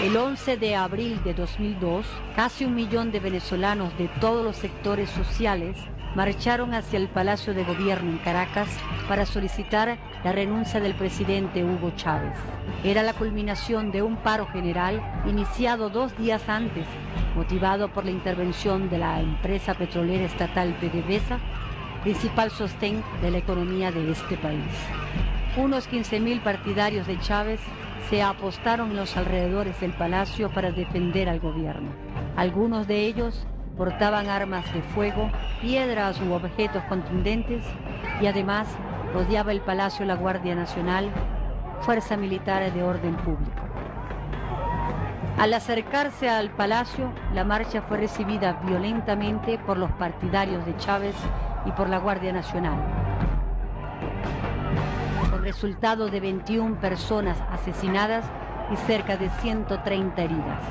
El 11 de abril de 2002, casi 1 millón de venezolanos de todos los sectores sociales marcharon hacia el Palacio de Gobierno en Caracas para solicitar la renuncia del presidente Hugo Chávez. Era la culminación de un paro general iniciado 2 días antes, motivado por la intervención de la empresa petrolera estatal PDVSA, principal sostén de la economía de este país. Unos 15.000 partidarios de Chávez se apostaron en los alrededores del palacio para defender al gobierno. Algunos de ellos portaban armas de fuego, piedras u objetos contundentes y además rodeaba el palacio la Guardia Nacional, fuerza militar de orden público. Al acercarse al palacio, la marcha fue recibida violentamente por los partidarios de Chávez y por la Guardia Nacional, con resultado de 21 personas asesinadas y cerca de 130 heridas.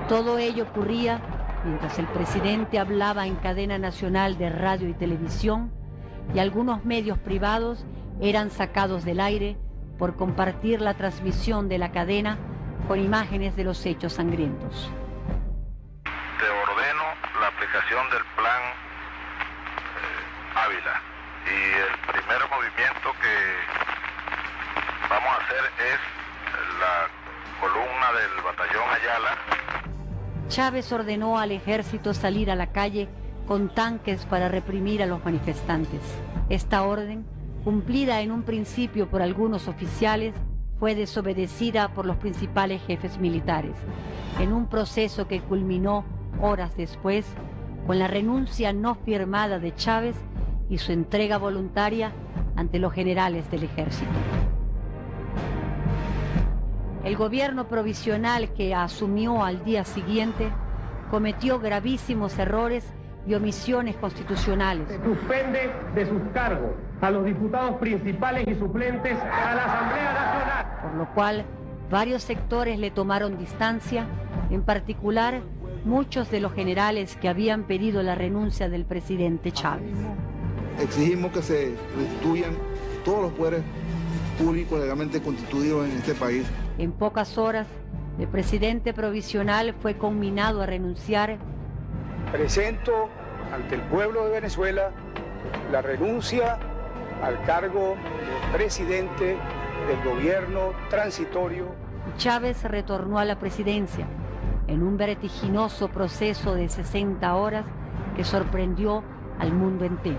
Todo ello ocurría mientras el presidente hablaba en cadena nacional de radio y televisión y algunos medios privados eran sacados del aire por compartir la transmisión de la cadena con imágenes de los hechos sangrientos. Te ordeno la aplicación del plan Ávila y el primer movimiento que vamos a hacer es la columna del batallón Ayala. Chávez ordenó al ejército salir a la calle con tanques para reprimir a los manifestantes. Esta orden, cumplida en un principio por algunos oficiales, fue desobedecida por los principales jefes militares, en un proceso que culminó horas después con la renuncia no firmada de Chávez y su entrega voluntaria ante los generales del ejército. El gobierno provisional que asumió al día siguiente cometió gravísimos errores y omisiones constitucionales. Se suspende de sus cargos a los diputados principales y suplentes a la Asamblea Nacional. Por lo cual, varios sectores le tomaron distancia, en particular muchos de los generales que habían pedido la renuncia del presidente Chávez. Exigimos que se restituyan todos los poderes públicos legalmente constituidos en este país. En pocas horas, el presidente provisional fue conminado a renunciar. Presento ante el pueblo de Venezuela la renuncia al cargo de presidente del gobierno transitorio. Chávez retornó a la presidencia en un vertiginoso proceso de 60 horas que sorprendió al mundo entero.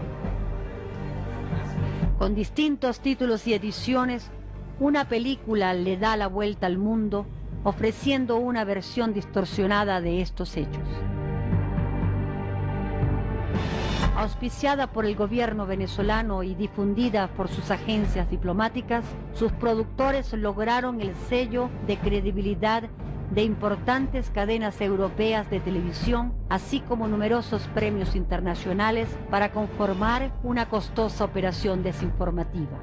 Con distintos títulos y ediciones, una película le da la vuelta al mundo ofreciendo una versión distorsionada de estos hechos. Auspiciada por el gobierno venezolano y difundida por sus agencias diplomáticas, sus productores lograron el sello de credibilidad de importantes cadenas europeas de televisión, así como numerosos premios internacionales para conformar una costosa operación desinformativa.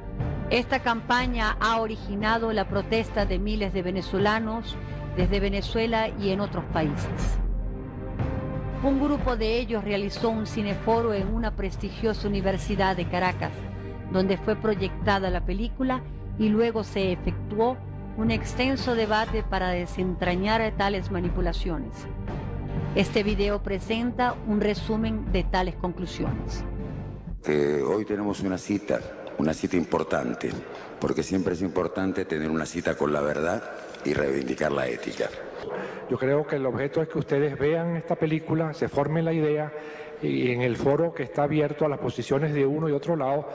Esta campaña ha originado la protesta de miles de venezolanos desde Venezuela y en otros países. Un grupo de ellos realizó un cineforo en una prestigiosa universidad de Caracas, donde fue proyectada la película y luego se efectuó un extenso debate para desentrañar tales manipulaciones. Este video presenta un resumen de tales conclusiones. Hoy tenemos una cita importante, porque siempre es importante tener una cita con la verdad y reivindicar la ética. Yo creo que el objeto es que ustedes vean esta película, se formen la idea y en el foro que está abierto a las posiciones de uno y otro lado,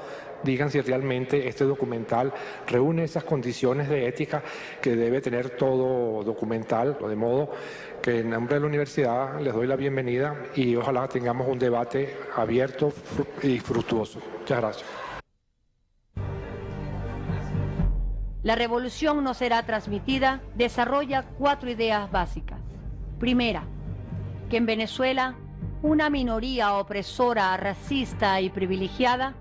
digan si realmente este documental reúne esas condiciones de ética que debe tener todo documental, de modo que en nombre de la universidad les doy la bienvenida y ojalá tengamos un debate abierto y fructuoso. Muchas gracias. La revolución no será transmitida, desarrolla 4 ideas básicas. Primera, que en Venezuela una minoría opresora, racista y privilegiada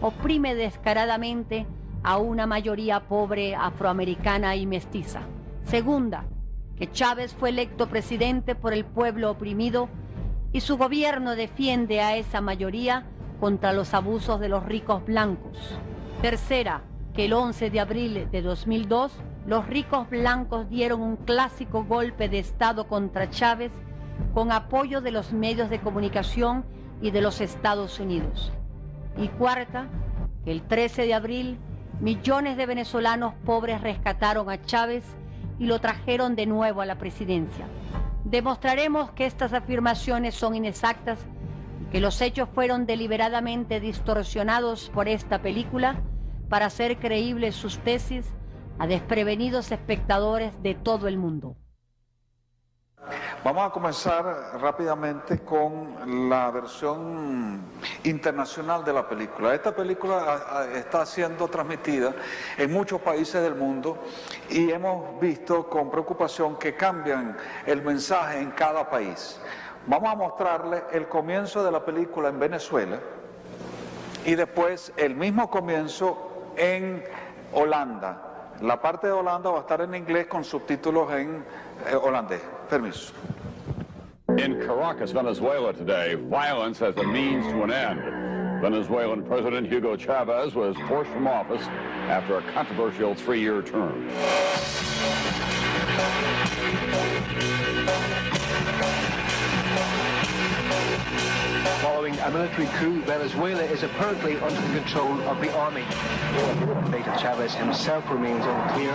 oprime descaradamente a una mayoría pobre, afroamericana y mestiza. Segunda, que Chávez fue electo presidente por el pueblo oprimido y su gobierno defiende a esa mayoría contra los abusos de los ricos blancos. Tercera, que el 11 de abril de 2002 los ricos blancos dieron un clásico golpe de Estado contra Chávez con apoyo de los medios de comunicación y de los Estados Unidos. Y cuarta, que el 13 de abril millones de venezolanos pobres rescataron a Chávez y lo trajeron de nuevo a la presidencia. Demostraremos que estas afirmaciones son inexactas y que los hechos fueron deliberadamente distorsionados por esta película para hacer creíbles sus tesis a desprevenidos espectadores de todo el mundo. Vamos a comenzar rápidamente con la versión internacional de la película. Esta película está siendo transmitida en muchos países del mundo y hemos visto con preocupación que cambian el mensaje en cada país. Vamos a mostrarle el comienzo de la película en Venezuela y después el mismo comienzo en Holanda. La parte de Holanda va a estar en inglés con subtítulos en holandés. Permiso. In Caracas, Venezuela today, violence as a means to an end. Venezuelan President Hugo Chavez was forced from office after a controversial 3-year term. Following a military coup, Venezuela is apparently under the control of the army. The fate of Chavez himself remains unclear.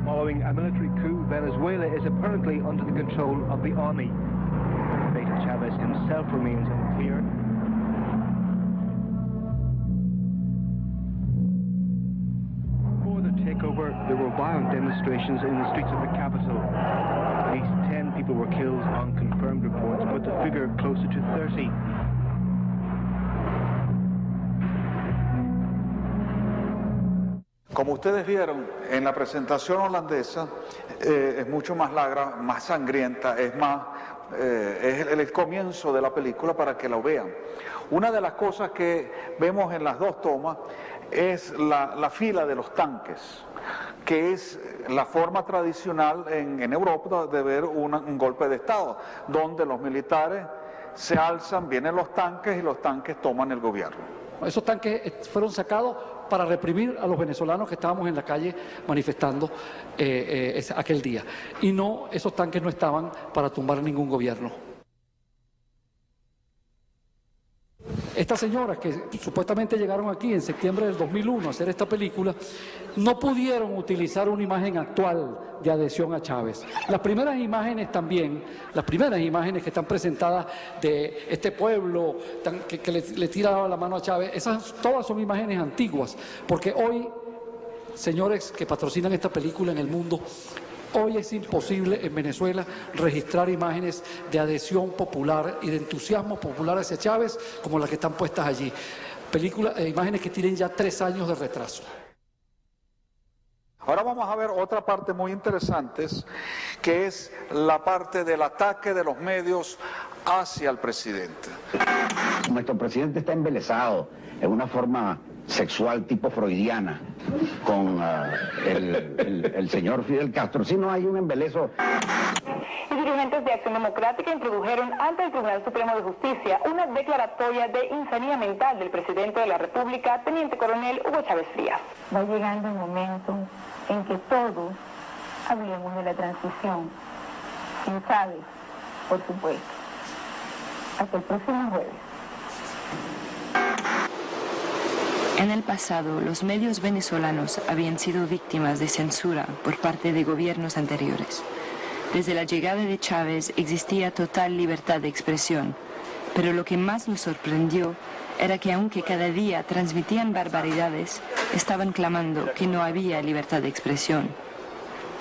Following a military coup, Venezuela is apparently under the control of the army. The fate of Chavez himself remains unclear. Before the takeover, there were violent demonstrations in the streets of the capital. At least 10 people were killed on confirmed reports, but the figure closer to 30. Como ustedes vieron en la presentación holandesa, es mucho más larga, más sangrienta, es el comienzo de la película para que lo vean. Una de las cosas que vemos en las dos tomas es la fila de los tanques, que es la forma tradicional en Europa de ver un golpe de Estado, donde los militares se alzan, vienen los tanques y los tanques toman el gobierno. Esos tanques fueron sacados para reprimir a los venezolanos que estábamos en la calle manifestando aquel día. Y no, esos tanques no estaban para tumbar ningún gobierno. Estas señoras que supuestamente llegaron aquí en septiembre del 2001 a hacer esta película, no pudieron utilizar una imagen actual de adhesión a Chávez. Las primeras imágenes que están presentadas de este pueblo que le tira la mano a Chávez, esas todas son imágenes antiguas, porque hoy, señores que patrocinan esta película en el mundo, hoy es imposible en Venezuela registrar imágenes de popular y de entusiasmo popular hacia Chávez como las que están puestas allí. Imágenes que tienen ya 3 años de retraso. Ahora vamos a ver otra parte muy interesante, que es la parte del ataque de los medios hacia el presidente. Nuestro presidente está embelesado en una forma sexual tipo freudiana con el señor Fidel Castro. Si no hay un embeleso. Y dirigentes de Acción Democrática introdujeron ante el Tribunal Supremo de Justicia una declaratoria de insanía mental del presidente de la República, Teniente Coronel Hugo Chávez Frías. Va llegando el momento en que todos hablemos de la transición, sin Chávez, por supuesto. Hasta el próximo jueves. En el pasado, los medios venezolanos habían sido víctimas de censura por parte de gobiernos anteriores. Desde la llegada de Chávez existía total libertad de expresión, pero lo que más nos sorprendió era que aunque cada día transmitían barbaridades, estaban clamando que no había libertad de expresión.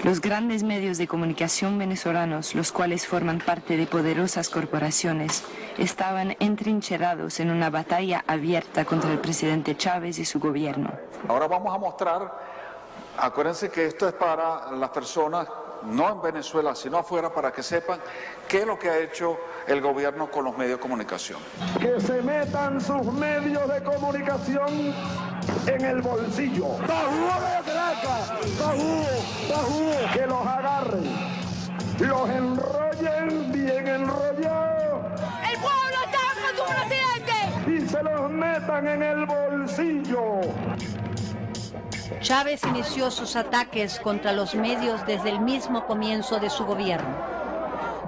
Los grandes medios de comunicación venezolanos, los cuales forman parte de poderosas corporaciones, estaban entrincherados en una batalla abierta contra el presidente Chávez y su gobierno. Ahora vamos a mostrar, acuérdense que esto es para las personas, no en Venezuela, sino afuera, para que sepan qué es lo que ha hecho el gobierno con los medios de comunicación. Que se metan sus medios de comunicación en el bolsillo. Que los agarren, los enrollen bien enrollados. El pueblo está se los metan en el bolsillo. Chávez inició sus ataques contra los medios desde el mismo comienzo de su gobierno.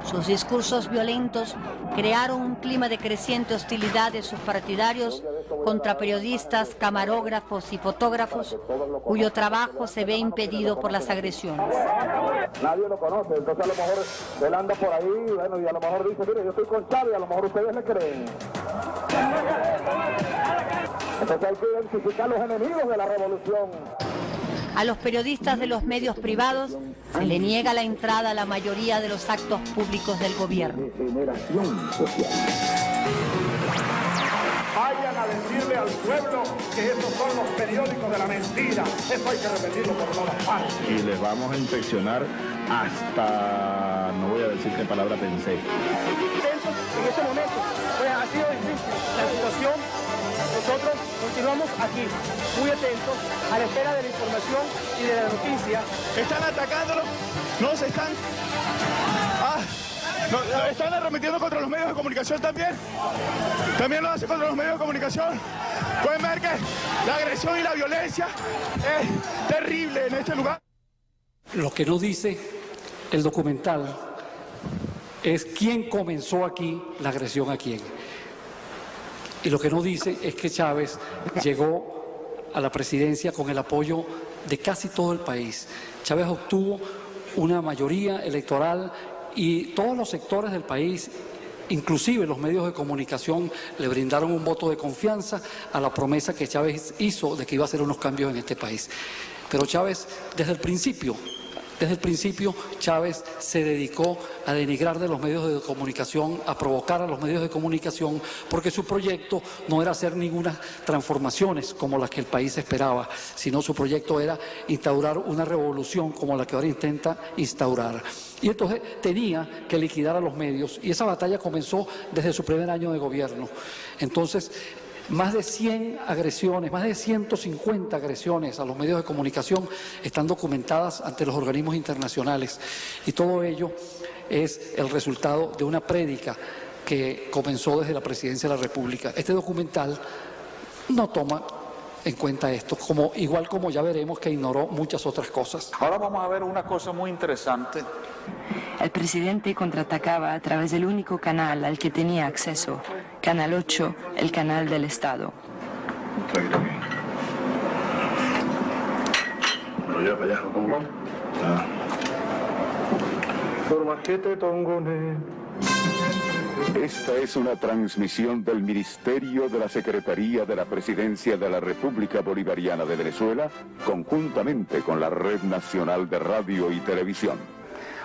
Sus discursos violentos crearon un clima de creciente hostilidad de sus partidarios contra periodistas, camarógrafos y fotógrafos, cuyo trabajo se ve impedido por las agresiones. Nadie lo conoce, entonces a lo mejor él anda por ahí, bueno, y a lo mejor dice, mire, yo estoy con Chávez, a lo mejor ustedes le creen. Entonces hay que identificar los enemigos de la revolución. A los periodistas de los medios privados se le niega la entrada a la mayoría de los actos públicos del gobierno. Vayan a decirle al pueblo que esos son los periódicos de la mentira. Eso hay que repetirlo por todas partes. Y les vamos a inspeccionar hasta, no voy a decir qué palabra pensé. En este momento, pues ha sido difícil la situación. Nosotros continuamos aquí, muy atentos, a la espera de la información y de la noticia. ¿Están atacándolo? ¿No se están? ¿Están arremetiendo contra los medios de comunicación también? ¿También lo hacen contra los medios de comunicación? Pueden ver que la agresión y la violencia es terrible en este lugar. Lo que no dice el documental es quién comenzó aquí la agresión a quién. Y lo que no dice es que Chávez llegó a la presidencia con el apoyo de casi todo el país. Chávez obtuvo una mayoría electoral y todos los sectores del país, inclusive los medios de comunicación, le brindaron un voto de confianza a la promesa que Chávez hizo de que iba a hacer unos cambios en este país. Pero Chávez, desde el principio, Chávez se dedicó a denigrar de los medios de comunicación, a provocar a los medios de comunicación, porque su proyecto no era hacer ninguna transformaciones como las que el país esperaba, sino su proyecto era instaurar una revolución como la que ahora intenta instaurar. Y entonces tenía que liquidar a los medios, y esa batalla comenzó desde su primer año de gobierno. Entonces, más de 100 agresiones, más de 150 agresiones a los medios de comunicación están documentadas ante los organismos internacionales. Y todo ello es el resultado de una prédica que comenzó desde la Presidencia de la República. Este documental no toma en cuenta esto, igual como ya veremos que ignoró muchas otras cosas. Ahora vamos a ver una cosa muy interesante. El presidente contraatacaba a través del único canal al que tenía acceso, Canal 8, el canal del Estado. Lo lleva para allá, ¿cómo? Esta es una transmisión del Ministerio de la Secretaría de la Presidencia de la República Bolivariana de Venezuela, conjuntamente con la Red Nacional de Radio y Televisión.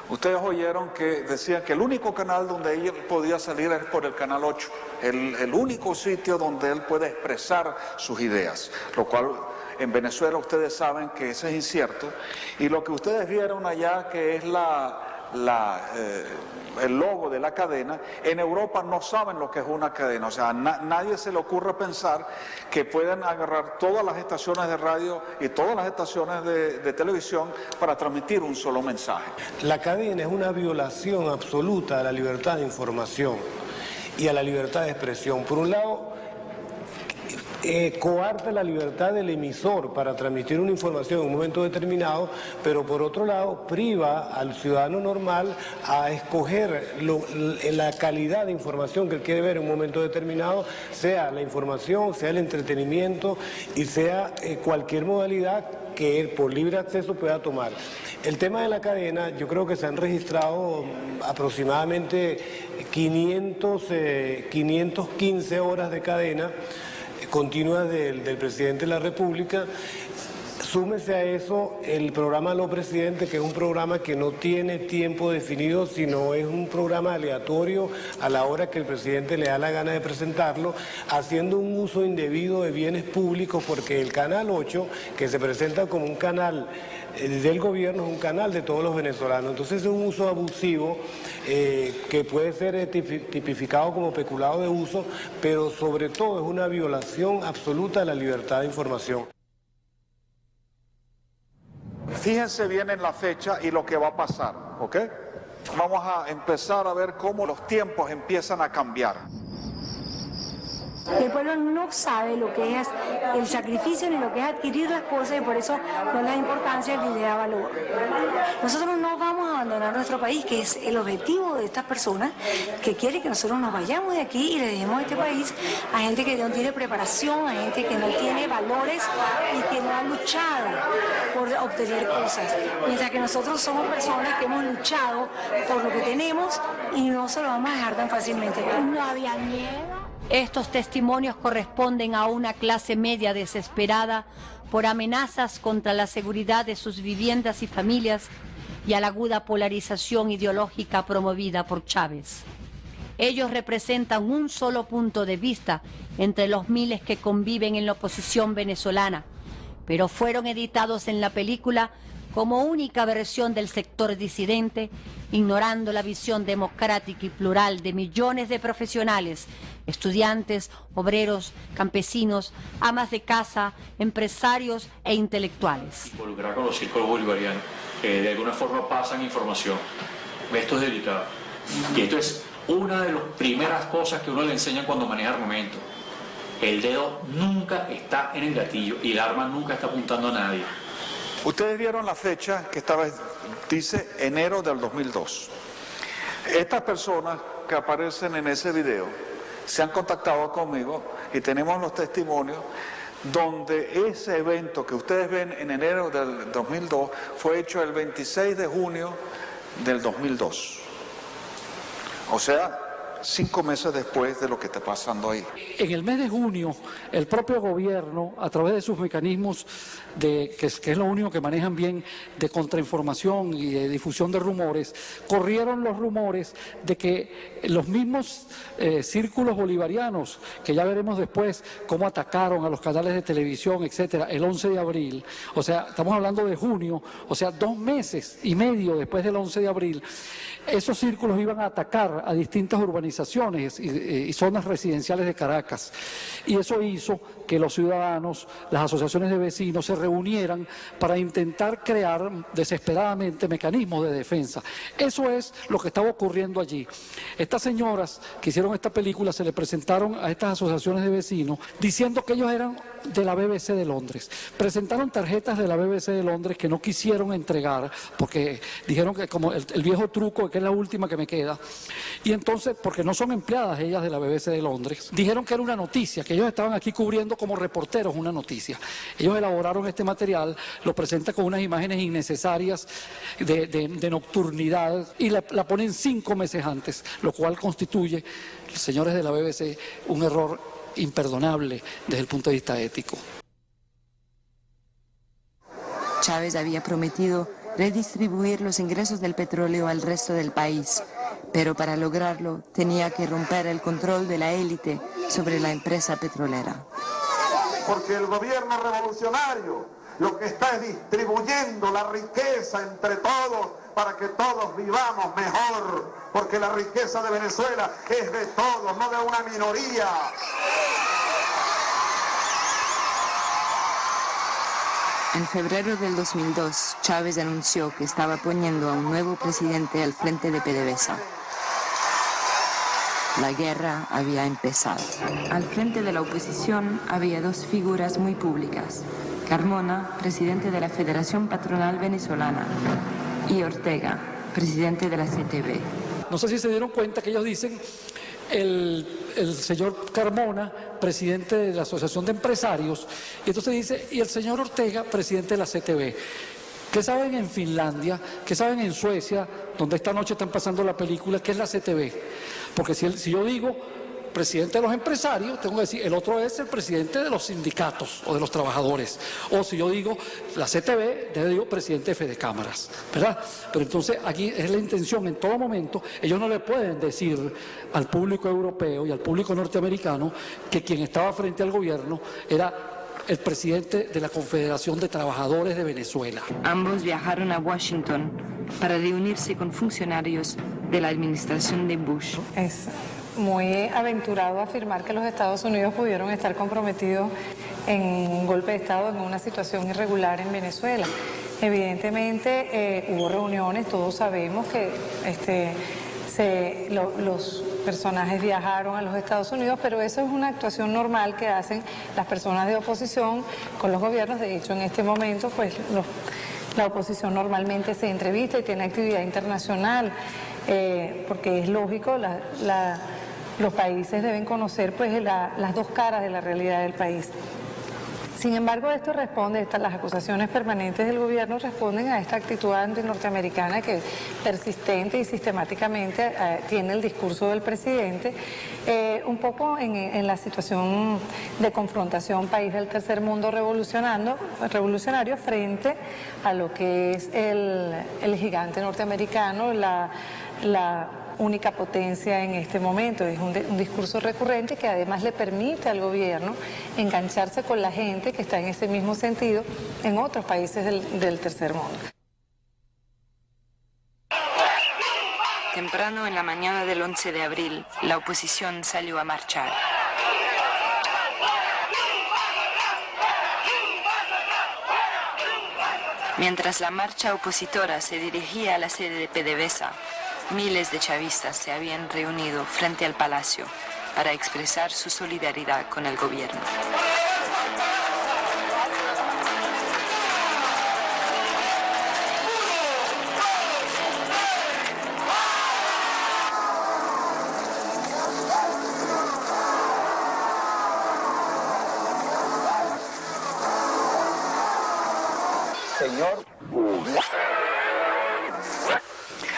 Ustedes oyeron que decían que el único canal donde él podía salir es por el Canal 8, el único sitio donde él puede expresar sus ideas, lo cual en Venezuela ustedes saben que eso es incierto, y lo que ustedes vieron allá, que es el logo de la cadena, en Europa no saben lo que es una cadena, o sea, nadie se le ocurre pensar que pueden agarrar todas las estaciones de radio y todas las estaciones de televisión para transmitir un solo mensaje. La cadena es una violación absoluta a la libertad de información y a la libertad de expresión. Por un lado, coarta la libertad del emisor para transmitir una información en un momento determinado, pero por otro lado priva al ciudadano normal a escoger la calidad de información que él quiere ver en un momento determinado, sea la información, sea el entretenimiento y sea cualquier modalidad que él por libre acceso pueda tomar. El tema de la cadena, yo creo que se han registrado aproximadamente 515 horas de cadena continua del presidente de la República. Súmese a eso el programa Los Presidentes, que es un programa que no tiene tiempo definido, sino es un programa aleatorio a la hora que el presidente le da la gana de presentarlo, haciendo un uso indebido de bienes públicos, porque el Canal 8, que se presenta como un canal del gobierno, es un canal de todos los venezolanos. Entonces es un uso abusivo que puede ser tipificado como peculado de uso, pero sobre todo es una violación absoluta de la libertad de información. Fíjense bien en la fecha y lo que va a pasar, ¿ok? Vamos a empezar a ver cómo los tiempos empiezan a cambiar. El pueblo no sabe lo que es el sacrificio ni lo que es adquirir las cosas y por eso no le da importancia ni le da valor. Nosotros no vamos a abandonar nuestro país, que es el objetivo de estas personas que quieren que nosotros nos vayamos de aquí y le dejemos este país a gente que no tiene preparación, a gente que no tiene valores y que no ha luchado por obtener cosas. Mientras que nosotros somos personas que hemos luchado por lo que tenemos y no se lo vamos a dejar tan fácilmente. No había miedo. Estos testimonios corresponden a una clase media desesperada por amenazas contra la seguridad de sus viviendas y familias y a la aguda polarización ideológica promovida por Chávez. Ellos representan un solo punto de vista entre los miles que conviven en la oposición venezolana, pero fueron editados en la película como única versión del sector disidente, ignorando la visión democrática y plural de millones de profesionales, estudiantes, obreros, campesinos, amas de casa, empresarios e intelectuales. Involucrar con los círculos bolivarianos, que de alguna forma pasan información. Esto es delicado. Y esto es una de las primeras cosas que uno le enseña cuando maneja armamento. El dedo nunca está en el gatillo y el arma nunca está apuntando a nadie. Ustedes vieron la fecha que dice enero del 2002. Estas personas que aparecen en ese video se han contactado conmigo y tenemos los testimonios donde ese evento que ustedes ven en enero del 2002 fue hecho el 26 de junio del 2002. O sea, 5 meses después de lo que está pasando ahí. En el mes de junio, el propio gobierno, a través de sus mecanismos, que es lo único que manejan bien, de contrainformación y de difusión de rumores, corrieron los rumores de que los mismos círculos bolivarianos, que ya veremos después cómo atacaron a los canales de televisión, etcétera, el 11 de abril, o sea, estamos hablando de junio, o sea, 2 meses y medio después del 11 de abril, esos círculos iban a atacar a distintas urbanizaciones y zonas residenciales de Caracas. Y eso hizo que los ciudadanos, las asociaciones de vecinos se reunieran para intentar crear desesperadamente mecanismos de defensa. Eso es lo que estaba ocurriendo allí. Estas señoras que hicieron esta película se le presentaron a estas asociaciones de vecinos diciendo que ellos eran de la BBC de Londres. Presentaron tarjetas de la BBC de Londres que no quisieron entregar porque dijeron que como el viejo truco, que es la última que me queda, y entonces, porque no son empleadas ellas de la BBC de Londres, dijeron que era una noticia, que ellos estaban aquí cubriendo como reporteros una noticia. Ellos elaboraron este material, lo presentan con unas imágenes innecesarias de nocturnidad y la ponen 5 meses antes, lo cual constituye, señores de la BBC, un error imperdonable desde el punto de vista ético. Chávez había prometido redistribuir los ingresos del petróleo al resto del país, pero para lograrlo tenía que romper el control de la élite sobre la empresa petrolera. Porque el gobierno revolucionario lo que está es distribuyendo la riqueza entre todos para que todos vivamos mejor, porque la riqueza de Venezuela es de todos, no de una minoría. En febrero del 2002, Chávez anunció que estaba poniendo a un nuevo presidente al frente de PDVSA. La guerra había empezado. Al frente de la oposición había 2 figuras muy públicas: Carmona, presidente de la Federación Patronal Venezolana, y Ortega, presidente de la CTV. No sé si se dieron cuenta que ellos dicen el señor Carmona, presidente de la Asociación de Empresarios, y entonces dice, y el señor Ortega, presidente de la CTV. ¿Qué saben en Finlandia? ¿Qué saben en Suecia, donde esta noche están pasando la película? ¿Qué es la CTV? Porque si yo digo presidente de los empresarios, tengo que decir, el otro es el presidente de los sindicatos o de los trabajadores. O si yo digo la CTV, yo digo presidente de Fedecámaras, ¿verdad? Pero entonces aquí es la intención, en todo momento, ellos no le pueden decir al público europeo y al público norteamericano que quien estaba frente al gobierno era el presidente de la Confederación de Trabajadores de Venezuela. Ambos viajaron a Washington para reunirse con funcionarios de la administración de Bush. Es muy aventurado afirmar que los Estados Unidos pudieron estar comprometidos en un golpe de Estado, en una situación irregular en Venezuela. Evidentemente hubo reuniones, todos sabemos que los personajes viajaron a los Estados Unidos, pero eso es una actuación normal que hacen las personas de oposición con los gobiernos. De hecho, en este momento, pues la oposición normalmente se entrevista y tiene actividad internacional, porque es lógico, los países deben conocer pues las dos caras de la realidad del país. Sin embargo, esto responde, las acusaciones permanentes del gobierno responden a esta actitud antinorteamericana que persistente y sistemáticamente tiene el discurso del presidente, un poco en la situación de confrontación país del tercer mundo revolucionario frente a lo que es el gigante norteamericano, la única potencia en este momento. Es un discurso recurrente que además le permite al gobierno engancharse con la gente que está en ese mismo sentido en otros países del tercer mundo. Temprano en la mañana del 11 de abril, la oposición salió a marchar. Mientras la marcha opositora se dirigía a la sede de PDVSA, miles de chavistas se habían reunido frente al palacio para expresar su solidaridad con el gobierno. Señor.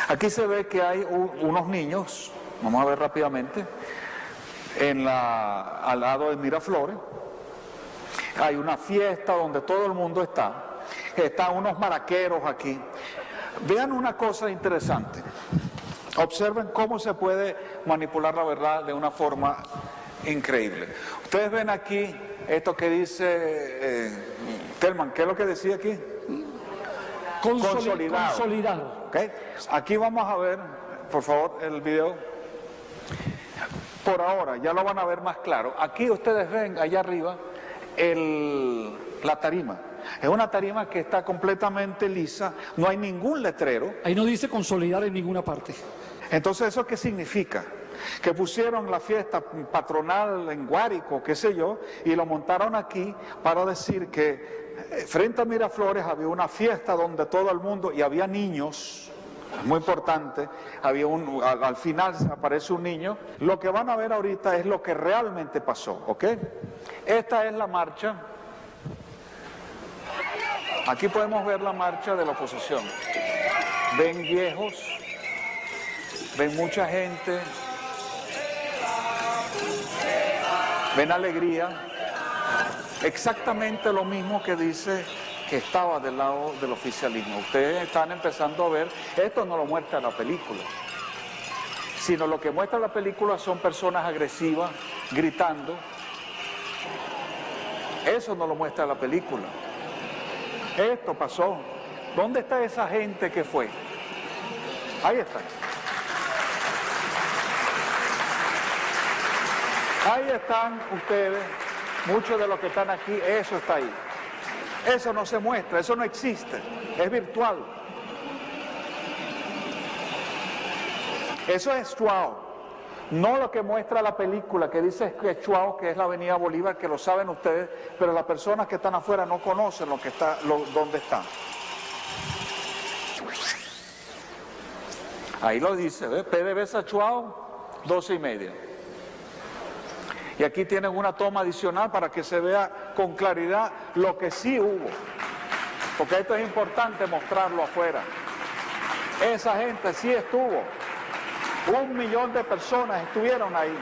Aquí se ve que hay unos niños, vamos a ver rápidamente, al lado de Miraflores. Hay una fiesta donde todo el mundo está. Están unos maraqueros aquí. Vean una cosa interesante. Observen cómo se puede manipular la verdad de una forma increíble. Ustedes ven aquí esto que dice Telman, ¿qué es lo que decía aquí? Consolidado. Okay. Aquí vamos a ver, por favor, el video. Por ahora, ya lo van a ver más claro. Aquí ustedes ven, allá arriba, la tarima. Es una tarima que está completamente lisa, no hay ningún letrero. Ahí no dice consolidar en ninguna parte. Entonces, ¿eso qué significa? Que pusieron la fiesta patronal en Guárico, qué sé yo, y lo montaron aquí para decir que frente a Miraflores había una fiesta donde todo el mundo, y había niños, muy importante, al final aparece un niño. Lo que van a ver ahorita es lo que realmente pasó, ¿ok? Esta es la marcha. Aquí podemos ver la marcha de la oposición. Ven viejos, ven mucha gente, ven alegría. Exactamente lo mismo que dice que estaba del lado del oficialismo. Ustedes están empezando a ver, esto no lo muestra la película, sino lo que muestra la película son personas agresivas, gritando. Eso no lo muestra la película. Esto pasó. ¿Dónde está esa gente que fue? Ahí está. Ahí están ustedes. Muchos de los que están aquí, eso está ahí. Eso no se muestra, eso no existe, es virtual. Eso es Chuao, no lo que muestra la película, que dice que Chuao, que es la avenida Bolívar, que lo saben ustedes, pero las personas que están afuera no conocen dónde está. Ahí lo dice, ¿ves? PDVSA Chuao, 12:30. Y aquí tienen una toma adicional para que se vea con claridad lo que sí hubo. Porque esto es importante mostrarlo afuera. Esa gente sí estuvo. 1 millón de personas estuvieron ahí.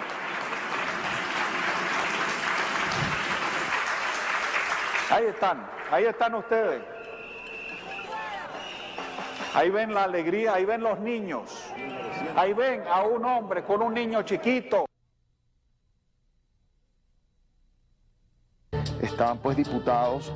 Ahí están ustedes. Ahí ven la alegría, ahí ven los niños. Ahí ven a un hombre con un niño chiquito. Estaban pues diputados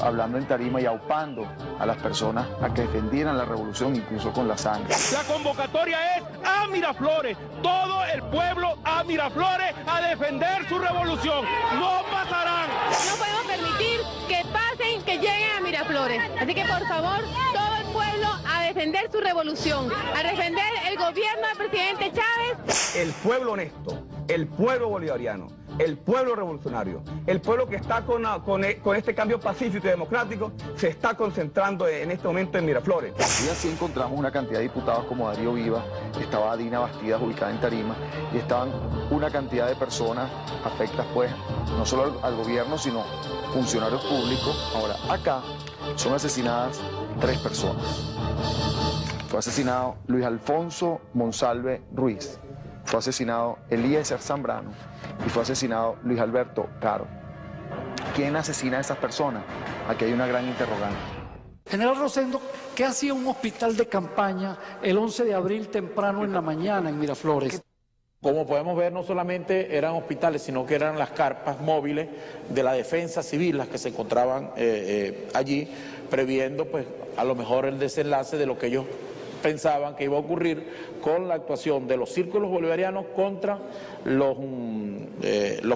hablando en tarima y aupando a las personas a que defendieran la revolución incluso con la sangre. La convocatoria es a Miraflores, todo el pueblo a Miraflores a defender su revolución. No pasarán. No podemos permitir que pasen, que lleguen a Miraflores. Así que por favor, todo el pueblo pueblo a defender su revolución, a defender el gobierno del presidente Chávez. El pueblo honesto, el pueblo bolivariano, el pueblo revolucionario, el pueblo que está con este cambio pacífico y democrático, se está concentrando en este momento en Miraflores. Y así encontramos una cantidad de diputados como Darío Vivas, estaba Dina Bastidas ubicada en Tarima, y estaban una cantidad de personas afectas pues no solo al gobierno, sino funcionarios públicos. Ahora, acá son asesinadas 3 personas. Fue asesinado Luis Alfonso Monsalve Ruiz, fue asesinado Eliezer Zambrano y fue asesinado Luis Alberto Caro. ¿Quién asesina a esas personas? Aquí hay una gran interrogante. General Rosendo, ¿qué hacía un hospital de campaña el 11 de abril temprano en la mañana en Miraflores? Como podemos ver, no solamente eran hospitales, sino que eran las carpas móviles de la defensa civil las que se encontraban allí, previendo pues a lo mejor el desenlace de lo que ellos pensaban que iba a ocurrir con la actuación de los círculos bolivarianos contra los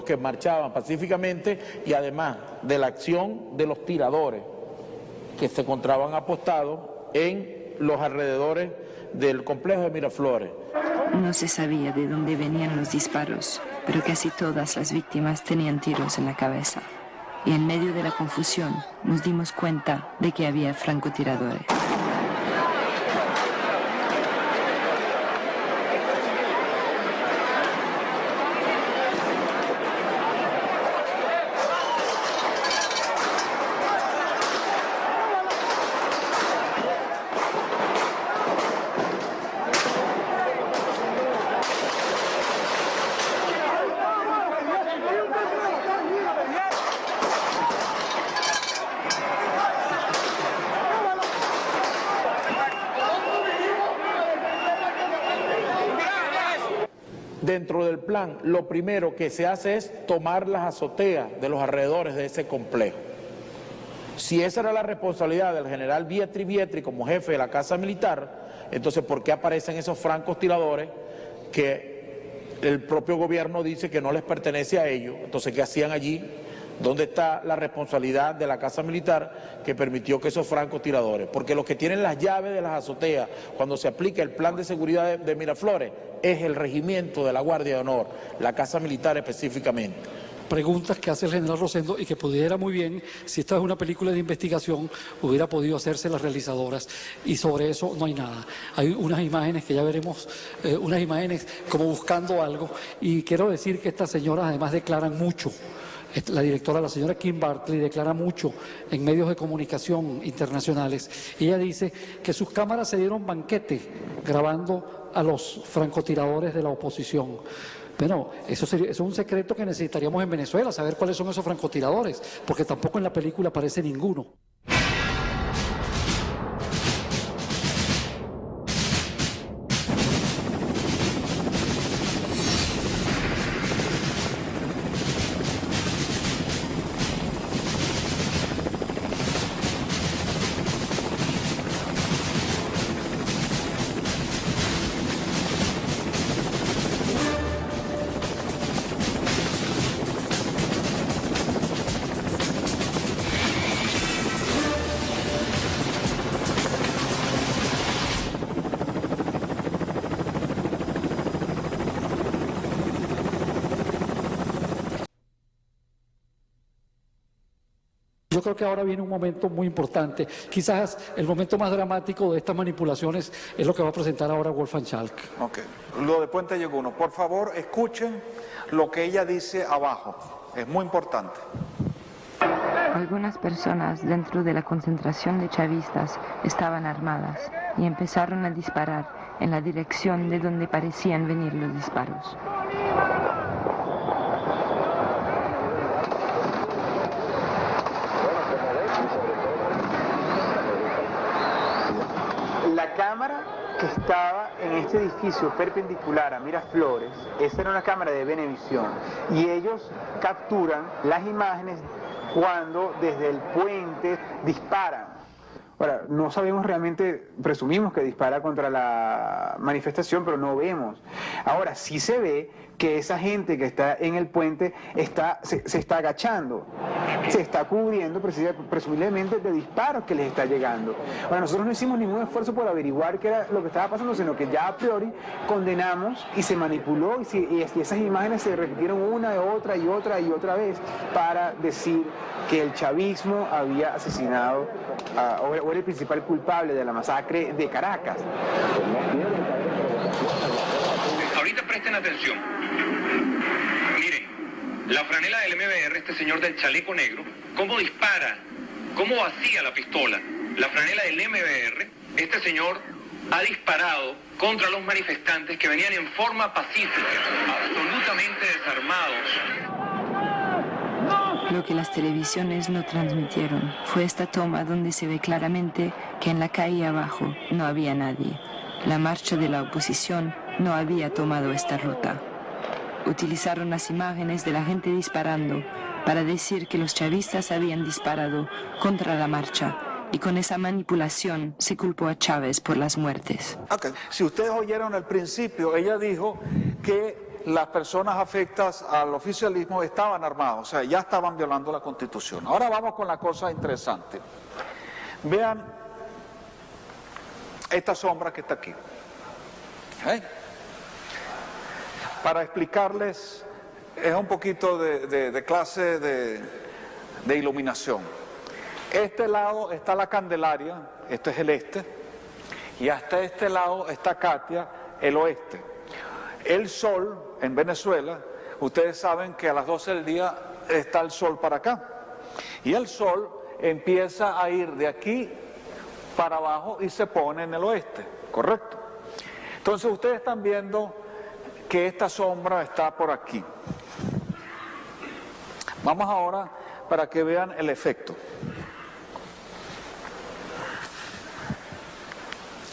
que marchaban pacíficamente, y además de la acción de los tiradores que se encontraban apostados en los alrededores del complejo de Miraflores. No se sabía de dónde venían los disparos, pero casi todas las víctimas tenían tiros en la cabeza. Y en medio de la confusión nos dimos cuenta de que había francotiradores. Dentro del plan, lo primero que se hace es tomar las azoteas de los alrededores de ese complejo. Si esa era la responsabilidad del general Vietri como jefe de la Casa Militar, entonces ¿por qué aparecen esos francotiradores que el propio gobierno dice que no les pertenece a ellos? Entonces, ¿qué hacían allí? ¿Dónde está la responsabilidad de la Casa Militar que permitió que esos francotiradores? Porque los que tienen las llaves de las azoteas cuando se aplica el plan de seguridad de Miraflores es el regimiento de la Guardia de Honor, la Casa Militar específicamente. Preguntas que hace el general Rosendo y que pudiera muy bien, si esta es una película de investigación, hubiera podido hacerse las realizadoras, y sobre eso no hay nada. Hay unas imágenes que ya veremos, unas imágenes como buscando algo, y quiero decir que estas señoras además declaran mucho. La directora, la señora Kim Bartley, declara mucho en medios de comunicación internacionales. Ella dice que sus cámaras se dieron banquete grabando a los francotiradores de la oposición. Bueno, eso es un secreto que necesitaríamos en Venezuela, saber cuáles son esos francotiradores, porque tampoco en la película aparece ninguno. Yo creo que ahora viene un momento muy importante, quizás el momento más dramático de estas manipulaciones es lo que va a presentar ahora Wolfgang Schalk. Ok, lo de Puente Yeguno, por favor escuchen lo que ella dice abajo, es muy importante. Algunas personas dentro de la concentración de chavistas estaban armadas y empezaron a disparar en la dirección de donde parecían venir los disparos. La cámara que estaba en este edificio perpendicular a Miraflores, esa era una cámara de Venevisión, y ellos capturan las imágenes cuando desde el puente disparan. Ahora, no sabemos realmente, presumimos que dispara contra la manifestación, pero no vemos. Ahora, sí se ve que esa gente que está en el puente se está agachando, se está cubriendo presumiblemente de disparos que les está llegando. Ahora, nosotros no hicimos ningún esfuerzo por averiguar qué era lo que estaba pasando, sino que ya a priori condenamos y se manipuló y esas imágenes se repitieron una, otra y otra vez para decir que el chavismo había asesinado o era el principal culpable de la masacre de Caracas. Ahorita presten atención. Miren, la franela del MBR, este señor del chaleco negro, cómo dispara, cómo vacía la pistola. La franela del MBR, este señor ha disparado contra los manifestantes que venían en forma pacífica, absolutamente desarmados. Lo que las televisiones no transmitieron fue esta toma donde se ve claramente que en la calle abajo no había nadie. La marcha de la oposición no había tomado esta ruta. Utilizaron las imágenes de la gente disparando para decir que los chavistas habían disparado contra la marcha y con esa manipulación se culpó a Chávez por las muertes. Okay. Si ustedes oyeron al principio, ella dijo que las personas afectas al oficialismo estaban armados, o sea, ya estaban violando la Constitución. Ahora vamos con la cosa interesante. Vean esta sombra que está aquí. Para explicarles, es un poquito de clase de iluminación. Este lado está la Candelaria, esto es el este, y hasta este lado está Katia, el oeste. El sol en Venezuela, ustedes saben que a las 12 del día está el sol para acá, y el sol empieza a ir de aquí para abajo y se pone en el oeste, ¿correcto? Entonces ustedes están viendo que esta sombra está por aquí. Vamos ahora para que vean el efecto.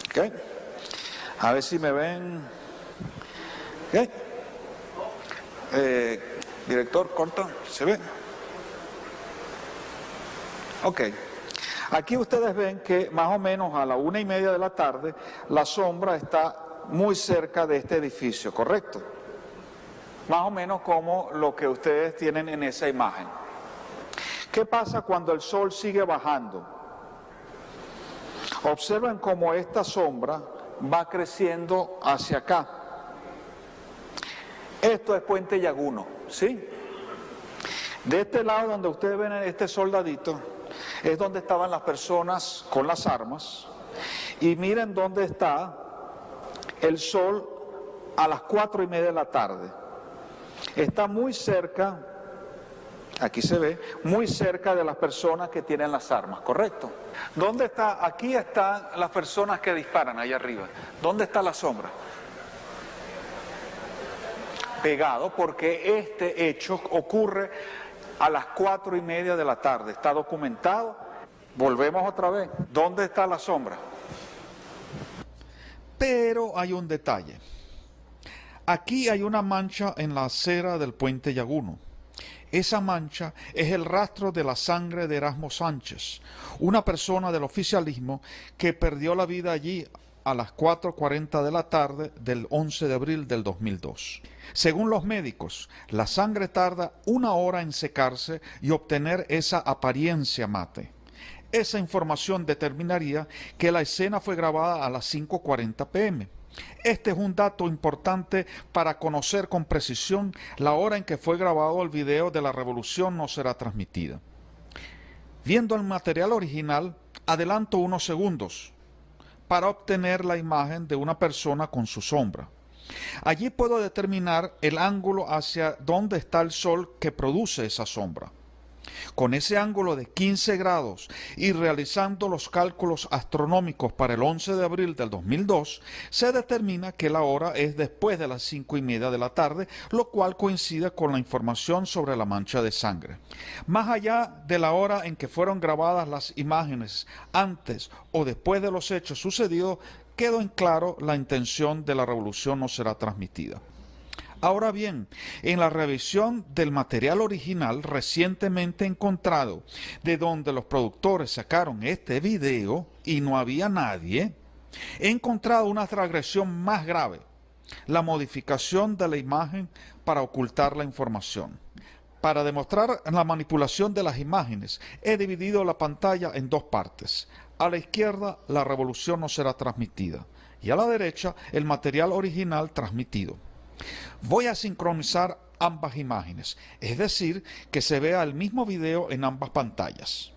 ¿Ok? A ver si me ven. ¿Ok? Director, corta, ¿se ve? Ok. Aquí ustedes ven que más o menos a la 1:30 de la tarde la sombra está muy cerca de este edificio, ¿correcto? Más o menos como lo que ustedes tienen en esa imagen. ¿Qué pasa cuando el sol sigue bajando? Observen cómo esta sombra va creciendo hacia acá. Esto es Puente Yaguno, ¿sí? De este lado donde ustedes ven este soldadito, es donde estaban las personas con las armas, y miren dónde está el sol a las 4:30 de la tarde. Está muy cerca, aquí se ve, muy cerca de las personas que tienen las armas, ¿correcto? ¿Dónde está? Aquí están las personas que disparan, allá arriba. ¿Dónde está la sombra? Pegado, porque este hecho ocurre a las 4:30 de la tarde, está documentado. Volvemos otra vez. ¿Dónde está la sombra? Pero hay un detalle. Aquí hay una mancha en la acera del Puente Yaguno. Esa mancha es el rastro de la sangre de Erasmo Sánchez, una persona del oficialismo que perdió la vida allí a las 4:40 de la tarde del 11 de abril del 2002. Según los médicos, la sangre tarda 1 hora en secarse y obtener esa apariencia mate. Esa información determinaría que la escena fue grabada a las 5:40 p.m. Este es un dato importante para conocer con precisión la hora en que fue grabado el video de La Revolución No Será Transmitida. Viendo el material original, adelanto unos segundos para obtener la imagen de una persona con su sombra. Allí puedo determinar el ángulo hacia donde está el sol que produce esa sombra. Con ese ángulo de 15 grados y realizando los cálculos astronómicos para el 11 de abril del 2002, se determina que la hora es después de las 5:30 de la tarde, lo cual coincide con la información sobre la mancha de sangre. Más allá de la hora en que fueron grabadas las imágenes, antes o después de los hechos sucedidos, quedó en claro la intención de La Revolución No Será Transmitida. Ahora bien, en la revisión del material original recientemente encontrado, de donde los productores sacaron este video y no había nadie, he encontrado una transgresión más grave: la modificación de la imagen para ocultar la información. Para demostrar la manipulación de las imágenes, he dividido la pantalla en dos partes. A la izquierda, la revolución no será transmitida, y a la derecha, el material original transmitido. Voy a sincronizar ambas imágenes, es decir, que se vea el mismo video en ambas pantallas.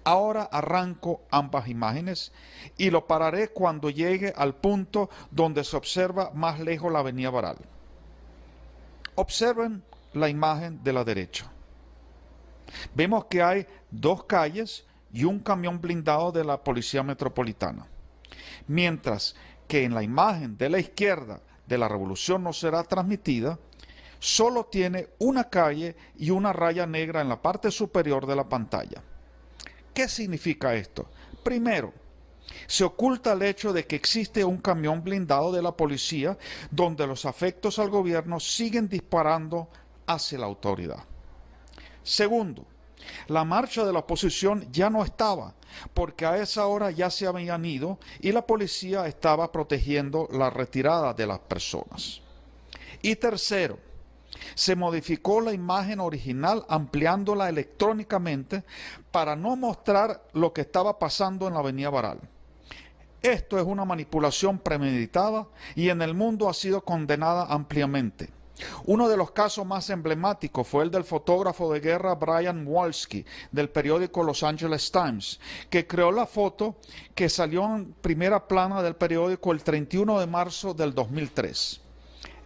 Ahora arranco ambas imágenes y lo pararé cuando llegue al punto donde se observa más lejos la avenida Baral. Observen la imagen de la derecha. Vemos que hay dos calles y un camión blindado de la Policía Metropolitana. Mientras que en la imagen de la izquierda de la revolución no será transmitida, solo tiene una calle y una raya negra en la parte superior de la pantalla. ¿Qué significa esto? Primero, se oculta el hecho de que existe un camión blindado de la policía donde los afectos al gobierno siguen disparando hacia la autoridad. Segundo, la marcha de la oposición ya no estaba, porque a esa hora ya se habían ido y la policía estaba protegiendo la retirada de las personas. Y tercero, se modificó la imagen original ampliándola electrónicamente para no mostrar lo que estaba pasando en la avenida Baral. Esto es una manipulación premeditada y en el mundo ha sido condenada ampliamente. Uno de los casos más emblemáticos fue el del fotógrafo de guerra Brian Wolski, del periódico Los Angeles Times, que creó la foto que salió en primera plana del periódico el 31 de marzo del 2003.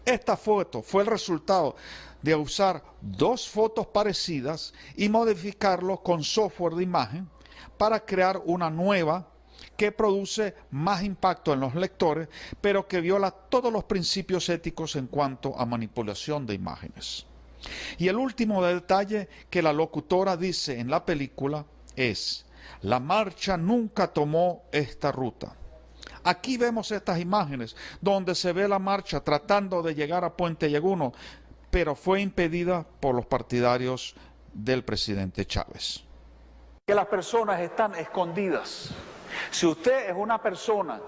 Esta foto fue el resultado de usar dos fotos parecidas y modificarlo con software de imagen para crear una nueva que produce más impacto en los lectores, pero que viola todos los principios éticos en cuanto a manipulación de imágenes. Y el último detalle que la locutora dice en la película es: la marcha nunca tomó esta ruta. Aquí vemos estas imágenes donde se ve la marcha tratando de llegar a Puente Llaguno, pero fue impedida por los partidarios del presidente Chávez. Que las personas están escondidas. Si usted es una persona,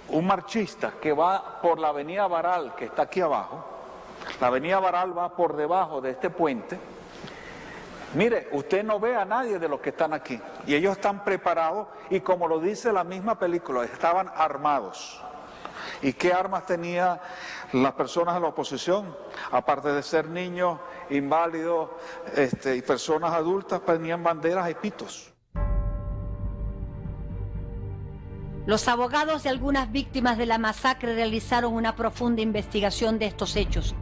un marchista que va por la avenida Baral, que está aquí abajo, la avenida Baral va por debajo de este puente, mire, usted no ve a nadie de los que están aquí. Y ellos están preparados y, como lo dice la misma película, estaban armados. ¿Y qué armas tenían las personas de la oposición? Aparte de ser niños, inválidos y personas adultas, tenían banderas y pitos. Los abogados de algunas víctimas de la masacre realizaron una profunda investigación de estos hechos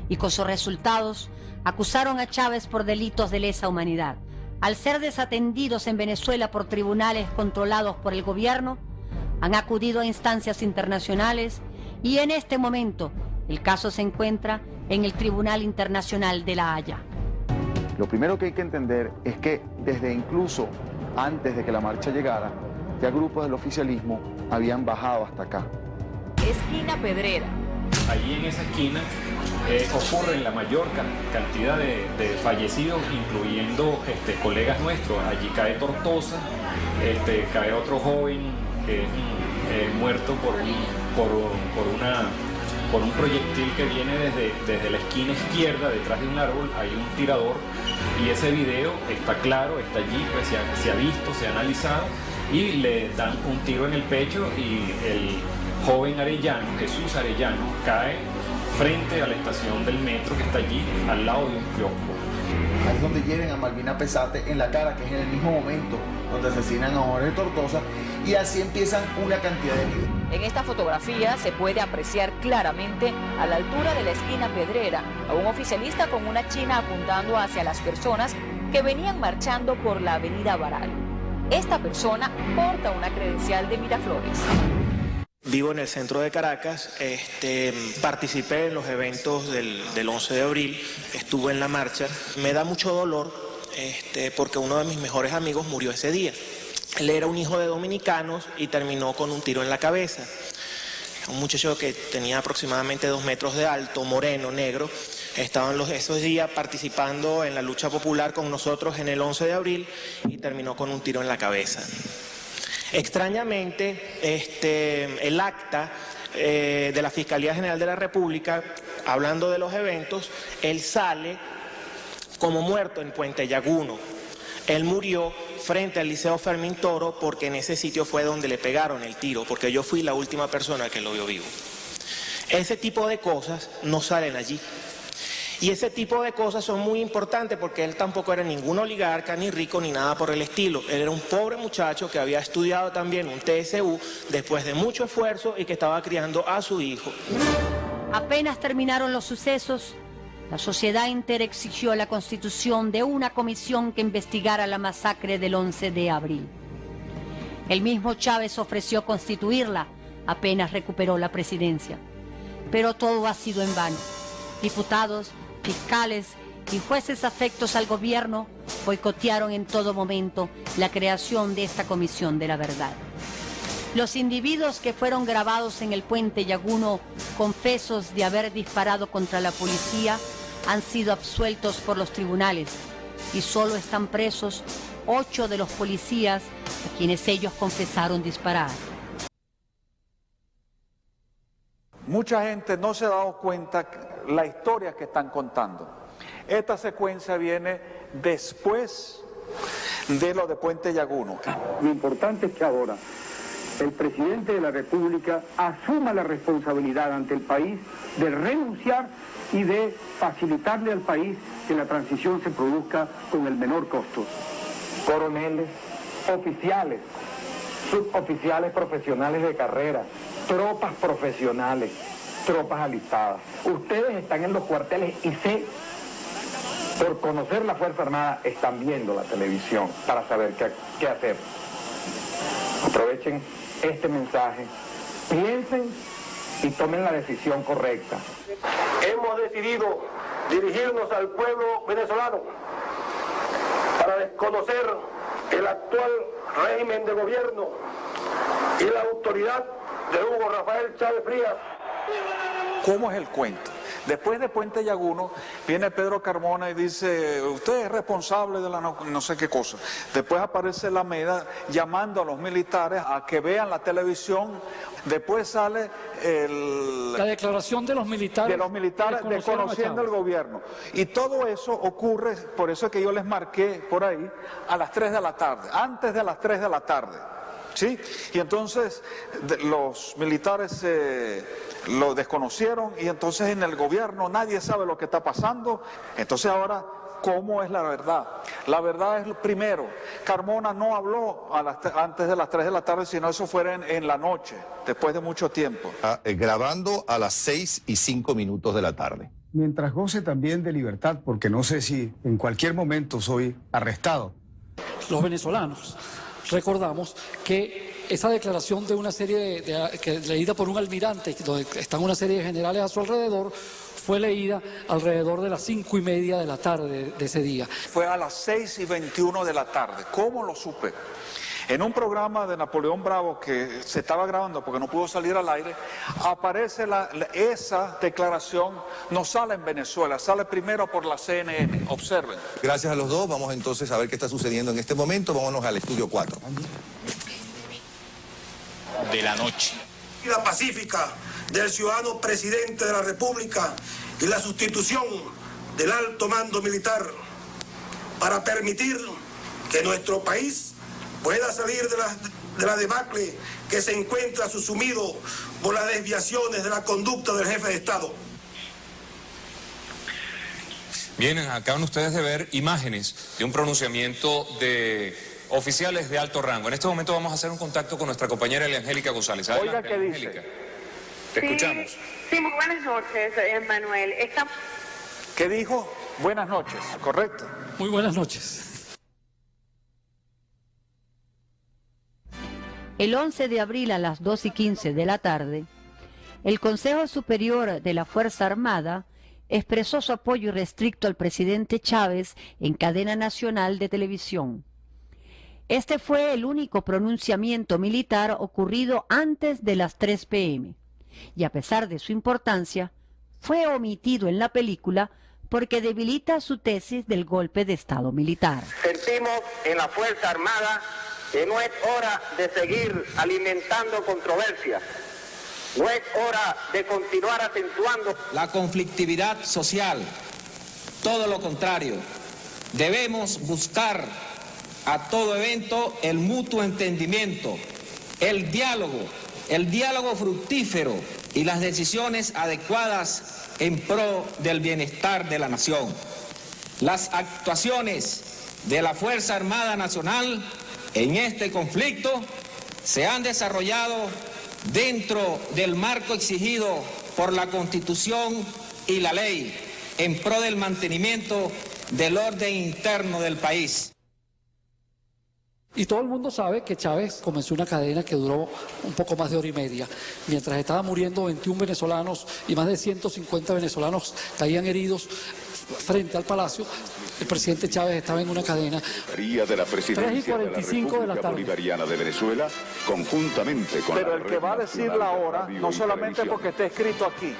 y con sus resultados acusaron a Chávez por delitos de lesa humanidad. Al ser desatendidos en Venezuela por tribunales controlados por el gobierno, han acudido a instancias internacionales y en este momento el caso se encuentra en el Tribunal Internacional de La Haya. Lo primero que hay que entender es que desde incluso antes de que la marcha llegara, ya grupos del oficialismo habían bajado hasta acá. Esquina Pedrera. Allí en esa esquina ocurren la mayor cantidad de fallecidos, incluyendo colegas nuestros. Allí cae Tortosa, cae otro joven que es muerto por un proyectil que viene desde la esquina izquierda, detrás de un árbol. Hay un tirador y ese video está claro, está allí, pues se ha visto, se ha analizado, y le dan un tiro en el pecho y el joven Arellano, Jesús Arellano, cae frente a la estación del metro que está allí al lado de un kiosco. Ahí es donde hieren a Malvina Pesate en la cara, que es en el mismo momento donde asesinan a Jorge Tortosa, y así empiezan una cantidad de heridos. En esta fotografía se puede apreciar claramente a la altura de la esquina Pedrera a un oficialista con una china apuntando hacia las personas que venían marchando por la avenida Baral. Esta persona porta una credencial de Miraflores. Vivo en el centro de Caracas, participé en los eventos del 11 de abril, estuve en la marcha. Me da mucho dolor porque uno de mis mejores amigos murió ese día. Él era un hijo de dominicanos y terminó con un tiro en la cabeza. un muchacho que tenía aproximadamente 2 metros de alto, moreno, negro. Estaban esos días participando en la lucha popular con nosotros en el 11 de abril y terminó con un tiro en la cabeza. Extrañamente, el acta de la Fiscalía General de la República, hablando de los eventos, él sale como muerto en Puente Llaguno. Él murió frente al Liceo Fermín Toro porque en ese sitio fue donde le pegaron el tiro, porque yo fui la última persona que lo vio vivo. Ese tipo de cosas no salen allí. Y ese tipo de cosas son muy importantes porque él tampoco era ningún oligarca, ni rico, ni nada por el estilo. Él era un pobre muchacho que había estudiado también un TSU después de mucho esfuerzo y que estaba criando a su hijo. Apenas terminaron los sucesos, la sociedad entera exigió la constitución de una comisión que investigara la masacre del 11 de abril. El mismo Chávez ofreció constituirla apenas recuperó la presidencia. Pero todo ha sido en vano. Diputados, fiscales y jueces afectos al gobierno boicotearon en todo momento la creación de esta comisión de la verdad. Los individuos que fueron grabados en el Puente Llaguno confesos de haber disparado contra la policía han sido absueltos por los tribunales y solo están presos 8 de los policías a quienes ellos confesaron disparar. Mucha gente no se ha dado cuenta la historia que están contando. Esta secuencia viene después de lo de Puente Llaguno. Lo importante es que ahora el presidente de la República asuma la responsabilidad ante el país de renunciar y de facilitarle al país que la transición se produzca con el menor costo. Coroneles, oficiales, suboficiales profesionales de carrera, tropas profesionales, tropas alistadas. Ustedes están en los cuarteles y por conocer la Fuerza Armada, están viendo la televisión para saber qué hacer. Aprovechen este mensaje, piensen y tomen la decisión correcta. Hemos decidido dirigirnos al pueblo venezolano para desconocer el actual régimen de gobierno y la autoridad de Hugo Rafael Chávez Frías. ¿Cómo es el cuento? Después de Puente Llaguno viene Pedro Carmona y dice, usted es responsable de la no sé qué cosa. Después aparece Lameda llamando a los militares a que vean la televisión. Después sale la declaración de los militares. Desconociendo el gobierno. Y todo eso ocurre, por eso es que yo les marqué por ahí, a las 3 de la tarde, antes de las 3 de la tarde. ¿Sí? Y entonces los militares lo desconocieron y entonces en el gobierno nadie sabe lo que está pasando. Entonces ahora, ¿cómo es la verdad? La verdad es, primero, Carmona no habló antes de las 3 de la tarde, sino eso fuera en la noche, después de mucho tiempo. Grabando a las 6:05 de la tarde. Mientras goce también de libertad, porque no sé si en cualquier momento soy arrestado. Los venezolanos recordamos que esa declaración de una serie leída por un almirante, donde están una serie de generales a su alrededor, fue leída alrededor de las 5:30 de la tarde de ese día. Fue a las 6:21 de la tarde. ¿Cómo lo supe? En un programa de Napoleón Bravo que se estaba grabando porque no pudo salir al aire, aparece esa declaración, no sale en Venezuela, sale primero por la CNN. Observen. Gracias a los dos. Vamos entonces a ver qué está sucediendo en este momento. Vámonos al estudio 4. De la noche. La pacífica del ciudadano presidente de la República y la sustitución del alto mando militar para permitir que nuestro país pueda salir de la debacle que se encuentra sumido por las desviaciones de la conducta del jefe de Estado. Bien, acaban ustedes de ver imágenes de un pronunciamiento de oficiales de alto rango. En este momento vamos a hacer un contacto con nuestra compañera Eliangélica González. Adelante, oiga, ¿qué Eliangélica. Te escuchamos. Sí, muy buenas noches, Manuel. ¿Qué dijo? Buenas noches, correcto. Muy buenas noches. El 11 de abril a las 2:15 de la tarde, el Consejo Superior de la Fuerza Armada expresó su apoyo irrestricto al presidente Chávez en cadena nacional de televisión. Este fue el único pronunciamiento militar ocurrido antes de las 3 p.m. y a pesar de su importancia, fue omitido en la película porque debilita su tesis del golpe de Estado militar. Sentimos en la Fuerza Armada que no es hora de seguir alimentando controversias, no es hora de continuar acentuando la conflictividad social, todo lo contrario, debemos buscar a todo evento el mutuo entendimiento, el diálogo fructífero y las decisiones adecuadas en pro del bienestar de la nación. Las actuaciones de la Fuerza Armada Nacional en este conflicto se han desarrollado dentro del marco exigido por la Constitución y la ley en pro del mantenimiento del orden interno del país. Y todo el mundo sabe que Chávez comenzó una cadena que duró un poco más de hora y media. Mientras estaban muriendo 21 venezolanos y más de 150 venezolanos caían heridos frente al Palacio, el presidente Chávez estaba en una cadena. De la presidencia de la República Bolivariana de Venezuela, conjuntamente con Pero el que va a decir la hora, no solamente porque esté escrito aquí.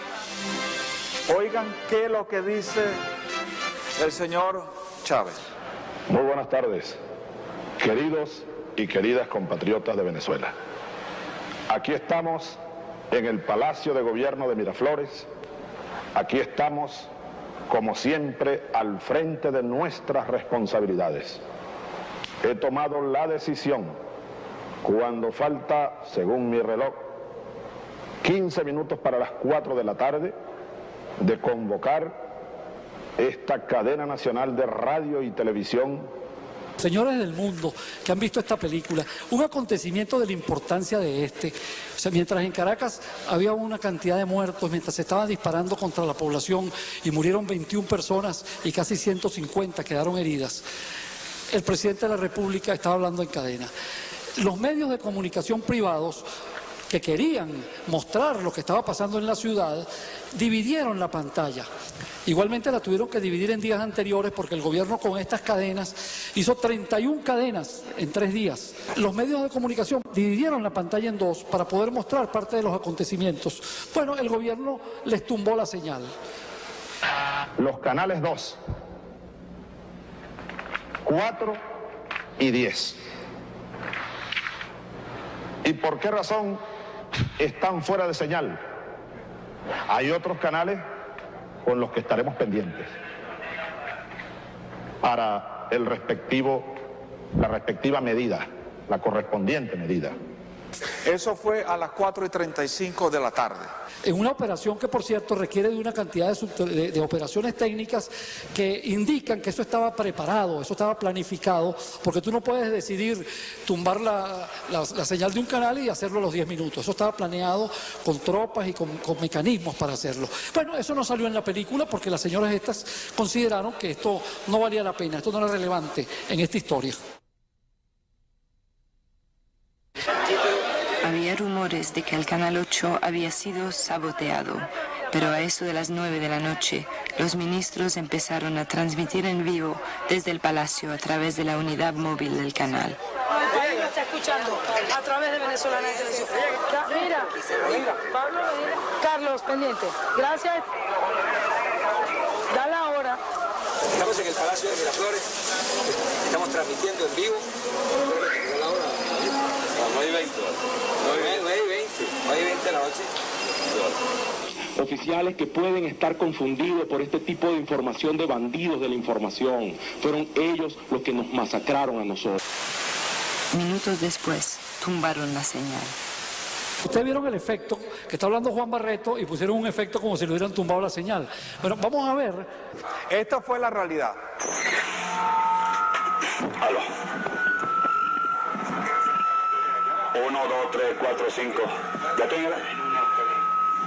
Oigan qué es lo que dice el señor Chávez. Muy buenas tardes, queridos y queridas compatriotas de Venezuela. Aquí estamos en el Palacio de Gobierno de Miraflores. Aquí estamos, como siempre, al frente de nuestras responsabilidades. He tomado la decisión, cuando falta, según mi reloj, 15 minutos para las 4 de la tarde, de convocar esta cadena nacional de radio y televisión. Señores del mundo que han visto esta película, un acontecimiento de la importancia de o sea, mientras en Caracas había una cantidad de muertos, mientras se estaban disparando contra la población y murieron 21 personas y casi 150 quedaron heridas, el presidente de la República estaba hablando en cadena. Los medios de comunicación privados que querían mostrar lo que estaba pasando en la ciudad, dividieron la pantalla. Igualmente la tuvieron que dividir en días anteriores porque el gobierno con estas cadenas hizo 31 cadenas en 3 días. Los medios de comunicación dividieron la pantalla en 2 para poder mostrar parte de los acontecimientos. Bueno, el gobierno les tumbó la señal. Los canales 2, 4 y 10. ¿Y por qué razón están fuera de señal? Hay otros canales con los que estaremos pendientes para la respectiva medida, la correspondiente medida. Eso fue a las 4:35 de la tarde. En una operación que, por cierto, requiere de una cantidad de operaciones técnicas que indican que eso estaba preparado, eso estaba planificado, porque tú no puedes decidir tumbar la señal de un canal y hacerlo a los 10 minutos. Eso estaba planeado con tropas y con mecanismos para hacerlo. Bueno, eso no salió en la película porque las señoras estas consideraron que esto no valía la pena, esto no era relevante en esta historia. Había rumores de que el Canal 8 había sido saboteado, pero a eso de las 9 de la noche, los ministros empezaron a transmitir en vivo desde el Palacio a través de la unidad móvil del canal. El país lo está escuchando a través de Venezolana de Televisión. Mira, Pablo, Carlos, pendiente. Gracias. Da la hora. Estamos en el Palacio de Miraflores, estamos transmitiendo en vivo. Da la hora. 9:20 de la noche. Oficiales que pueden estar confundidos por este tipo de información de bandidos de la información. Fueron ellos los que nos masacraron a nosotros. Minutos después, tumbaron la señal. Ustedes vieron el efecto que está hablando Juan Barreto y pusieron un efecto como si le hubieran tumbado la señal. Bueno, vamos a ver. Esta fue la realidad. Aló. 1, 2, 3, 4, 5. ¿Ya estoy en el...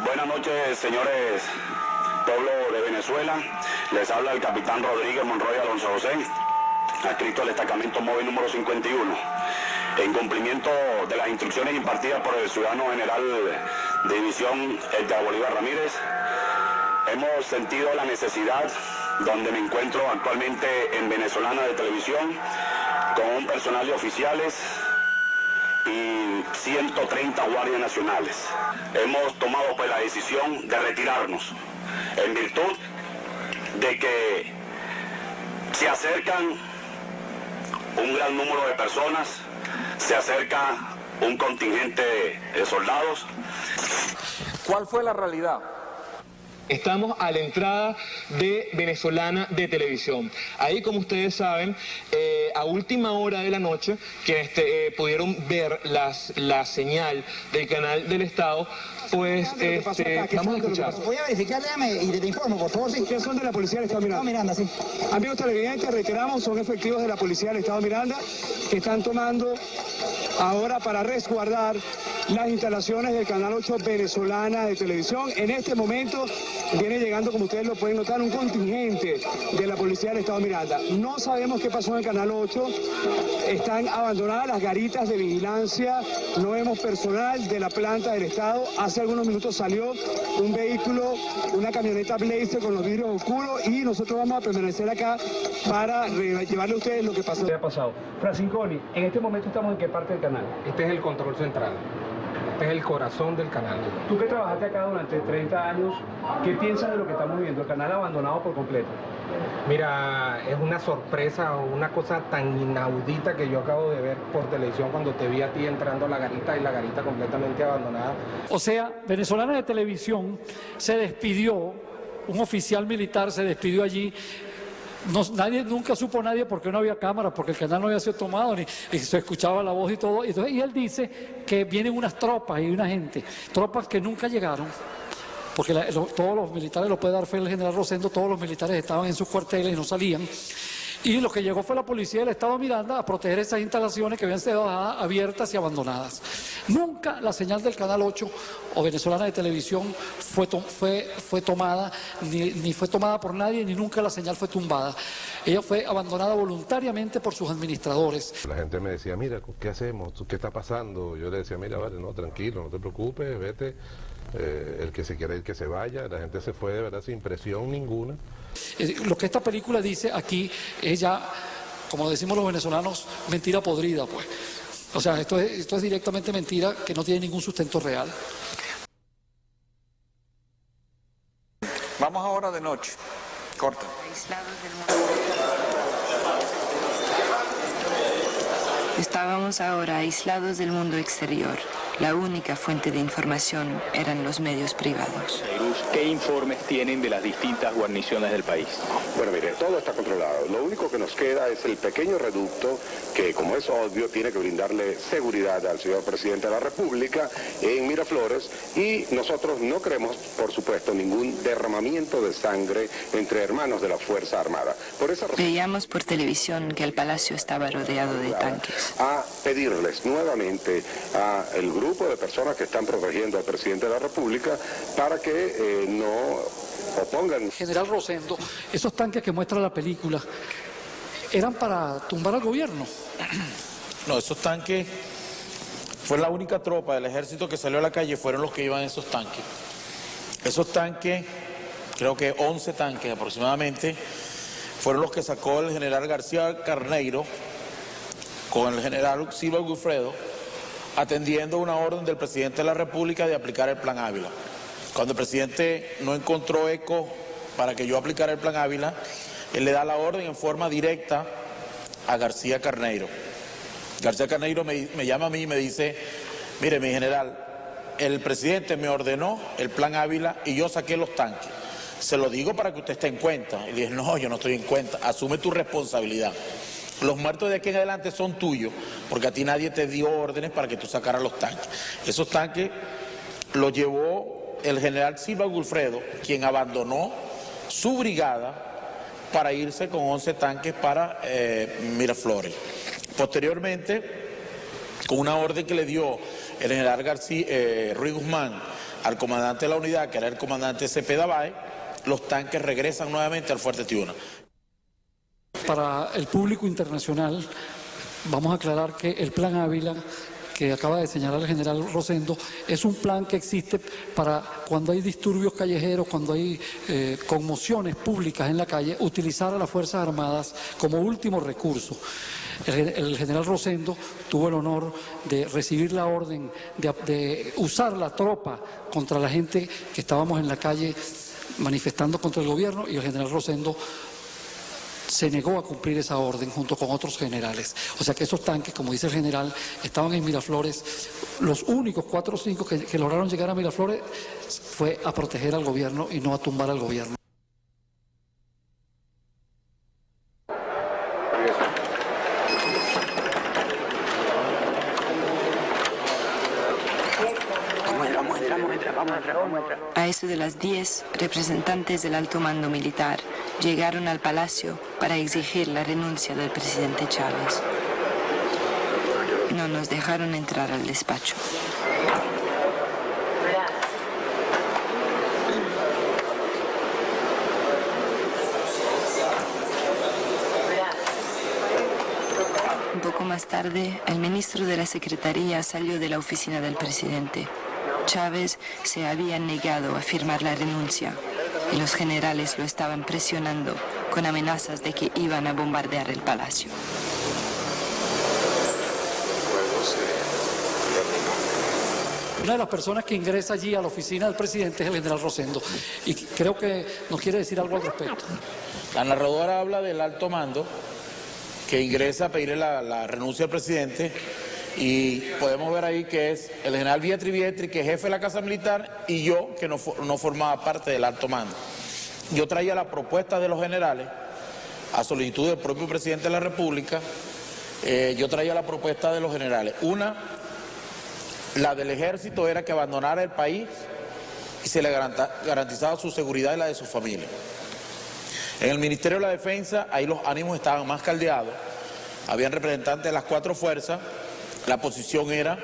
Buenas noches, señores pueblo de Venezuela. Les habla el capitán Rodríguez Monroy Alonso José, adscrito al destacamento móvil número 51. En cumplimiento de las instrucciones impartidas por el ciudadano general de división Edgar Bolívar Ramírez, hemos sentido la necesidad, donde me encuentro actualmente en Venezolana de Televisión, con un personal de oficiales y 130 guardias nacionales. Hemos tomado pues la decisión de retirarnos en virtud de que se acercan un gran número de personas, se acerca un contingente de soldados. ¿Cuál fue la realidad? Estamos a la entrada de Venezolana de Televisión. Ahí, como ustedes saben, a última hora de la noche, quienes pudieron ver la señal del canal del Estado, pues vamos a escuchar. Voy a verificar, déjame y te informo, por favor. Sí. ¿Qué son de la Policía del Estado Miranda? Miranda, sí. Amigos televidentes, reiteramos, son efectivos de la Policía del Estado Miranda que están tomando ahora para resguardar las instalaciones del Canal 8 Venezolana de Televisión. En este momento viene llegando, como ustedes lo pueden notar, un contingente de la Policía del Estado Miranda. No sabemos qué pasó en el Canal 8. Están abandonadas las garitas de vigilancia. No vemos personal de la planta del Estado. Hace algunos minutos salió un vehículo, una camioneta Blazer con los vidrios oscuros, y nosotros vamos a permanecer acá para llevarle a ustedes lo que pasó. ¿Qué ha pasado? Francesconi, en este momento estamos en qué parte del canal. Este es el control central. Este es el corazón del canal. Tú que trabajaste acá durante 30 años, ¿qué piensas de lo que estamos viendo? El canal abandonado por completo. Mira, es una sorpresa, una cosa tan inaudita que yo acabo de ver por televisión cuando te vi a ti entrando a la garita y la garita completamente abandonada. O sea, Venezolana de Televisión se despidió, un oficial militar se despidió allí. Nunca supo nadie porque no había cámara, porque el canal no había sido tomado, ni se escuchaba la voz y todo. Y él dice que vienen unas tropas y una gente, tropas que nunca llegaron, porque todos los militares, lo puede dar fe el general Rosendo, todos los militares estaban en sus cuarteles y no salían. Y lo que llegó fue la Policía del Estado Miranda a proteger esas instalaciones que habían sido abiertas y abandonadas. Nunca la señal del Canal 8 o Venezolana de Televisión fue tomada, ni fue tomada por nadie, ni nunca la señal fue tumbada. Ella fue abandonada voluntariamente por sus administradores. La gente me decía, mira, ¿qué hacemos? ¿Qué está pasando? Yo le decía, mira, vale, no, tranquilo, no te preocupes, vete. El que se quiere ir, que se vaya. La gente se fue de verdad sin presión ninguna. Lo que esta película dice aquí es ya, como decimos los venezolanos, mentira podrida, pues. O sea, esto es directamente mentira que no tiene ningún sustento real. Vamos ahora de noche. Corta. Estábamos ahora aislados del mundo exterior. La única fuente de información eran los medios privados. ¿Qué informes tienen de las distintas guarniciones del país? Bueno, mire, todo está controlado. Lo único que nos queda es el pequeño reducto que, como es obvio, tiene que brindarle seguridad al señor presidente de la República en Miraflores, y nosotros no queremos, por supuesto, ningún derramamiento de sangre entre hermanos de la Fuerza Armada. Por esa razón, veíamos por televisión que el palacio estaba rodeado de tanques. A pedirles nuevamente a el grupo de personas que están protegiendo al presidente de la República para que no opongan. General Rosendo, esos tanques que muestra la película, ¿eran para tumbar al gobierno? No, esos tanques, fue la única tropa del ejército que salió a la calle, fueron los que iban en esos tanques. Esos tanques, creo que 11 tanques aproximadamente, fueron los que sacó el general García Carneiro con el general Silva Gufredo, atendiendo una orden del presidente de la República de aplicar el Plan Ávila. Cuando el presidente no encontró eco para que yo aplicara el Plan Ávila, él le da la orden en forma directa a García Carneiro. García Carneiro me llama a mí y me dice, mire, mi general, el presidente me ordenó el Plan Ávila y yo saqué los tanques. Se lo digo para que usted esté en cuenta. Y le dije, no, yo no estoy en cuenta, asume tu responsabilidad. Los muertos de aquí en adelante son tuyos, porque a ti nadie te dio órdenes para que tú sacaras los tanques. Esos tanques los llevó el general Silva Gufredo, quien abandonó su brigada para irse con 11 tanques para Miraflores. Posteriormente, con una orden que le dio el general Ruiz Guzmán al comandante de la unidad, que era el comandante Cepeda Báez, los tanques regresan nuevamente al Fuerte Tiuna. Para el público internacional, vamos a aclarar que el Plan Ávila que acaba de señalar el general Rosendo es un plan que existe para cuando hay disturbios callejeros, cuando hay conmociones públicas en la calle, utilizar a las Fuerzas Armadas como último recurso. El general Rosendo tuvo el honor de recibir la orden de usar la tropa contra la gente que estábamos en la calle manifestando contra el gobierno, y el general Rosendo se negó a cumplir esa orden junto con otros generales. O sea que esos tanques, como dice el general, estaban en Miraflores. Los únicos 4 o 5 que lograron llegar a Miraflores fue a proteger al gobierno y no a tumbar al gobierno. A eso de las 10, representantes del alto mando militar llegaron al palacio para exigir la renuncia del presidente Chávez. No nos dejaron entrar al despacho. Un poco más tarde, el ministro de la Secretaría salió de la oficina del presidente. Chávez se había negado a firmar la renuncia y los generales lo estaban presionando con amenazas de que iban a bombardear el palacio. Una de las personas que ingresa allí a la oficina del presidente es el general Rosendo, y creo que nos quiere decir algo al respecto. La narradora habla del alto mando que ingresa a pedirle la renuncia al presidente, y podemos ver ahí que es el general Vietri, que es jefe de la Casa Militar, y yo, que no formaba parte del alto mando. Yo traía la propuesta de los generales, a solicitud del propio presidente de la República. Yo traía la propuesta de los generales. Una, la del ejército, era que abandonara el país y se le garantizaba su seguridad y la de su familia. En el Ministerio de la Defensa, ahí los ánimos estaban más caldeados. Habían representantes de las 4 fuerzas. La posición era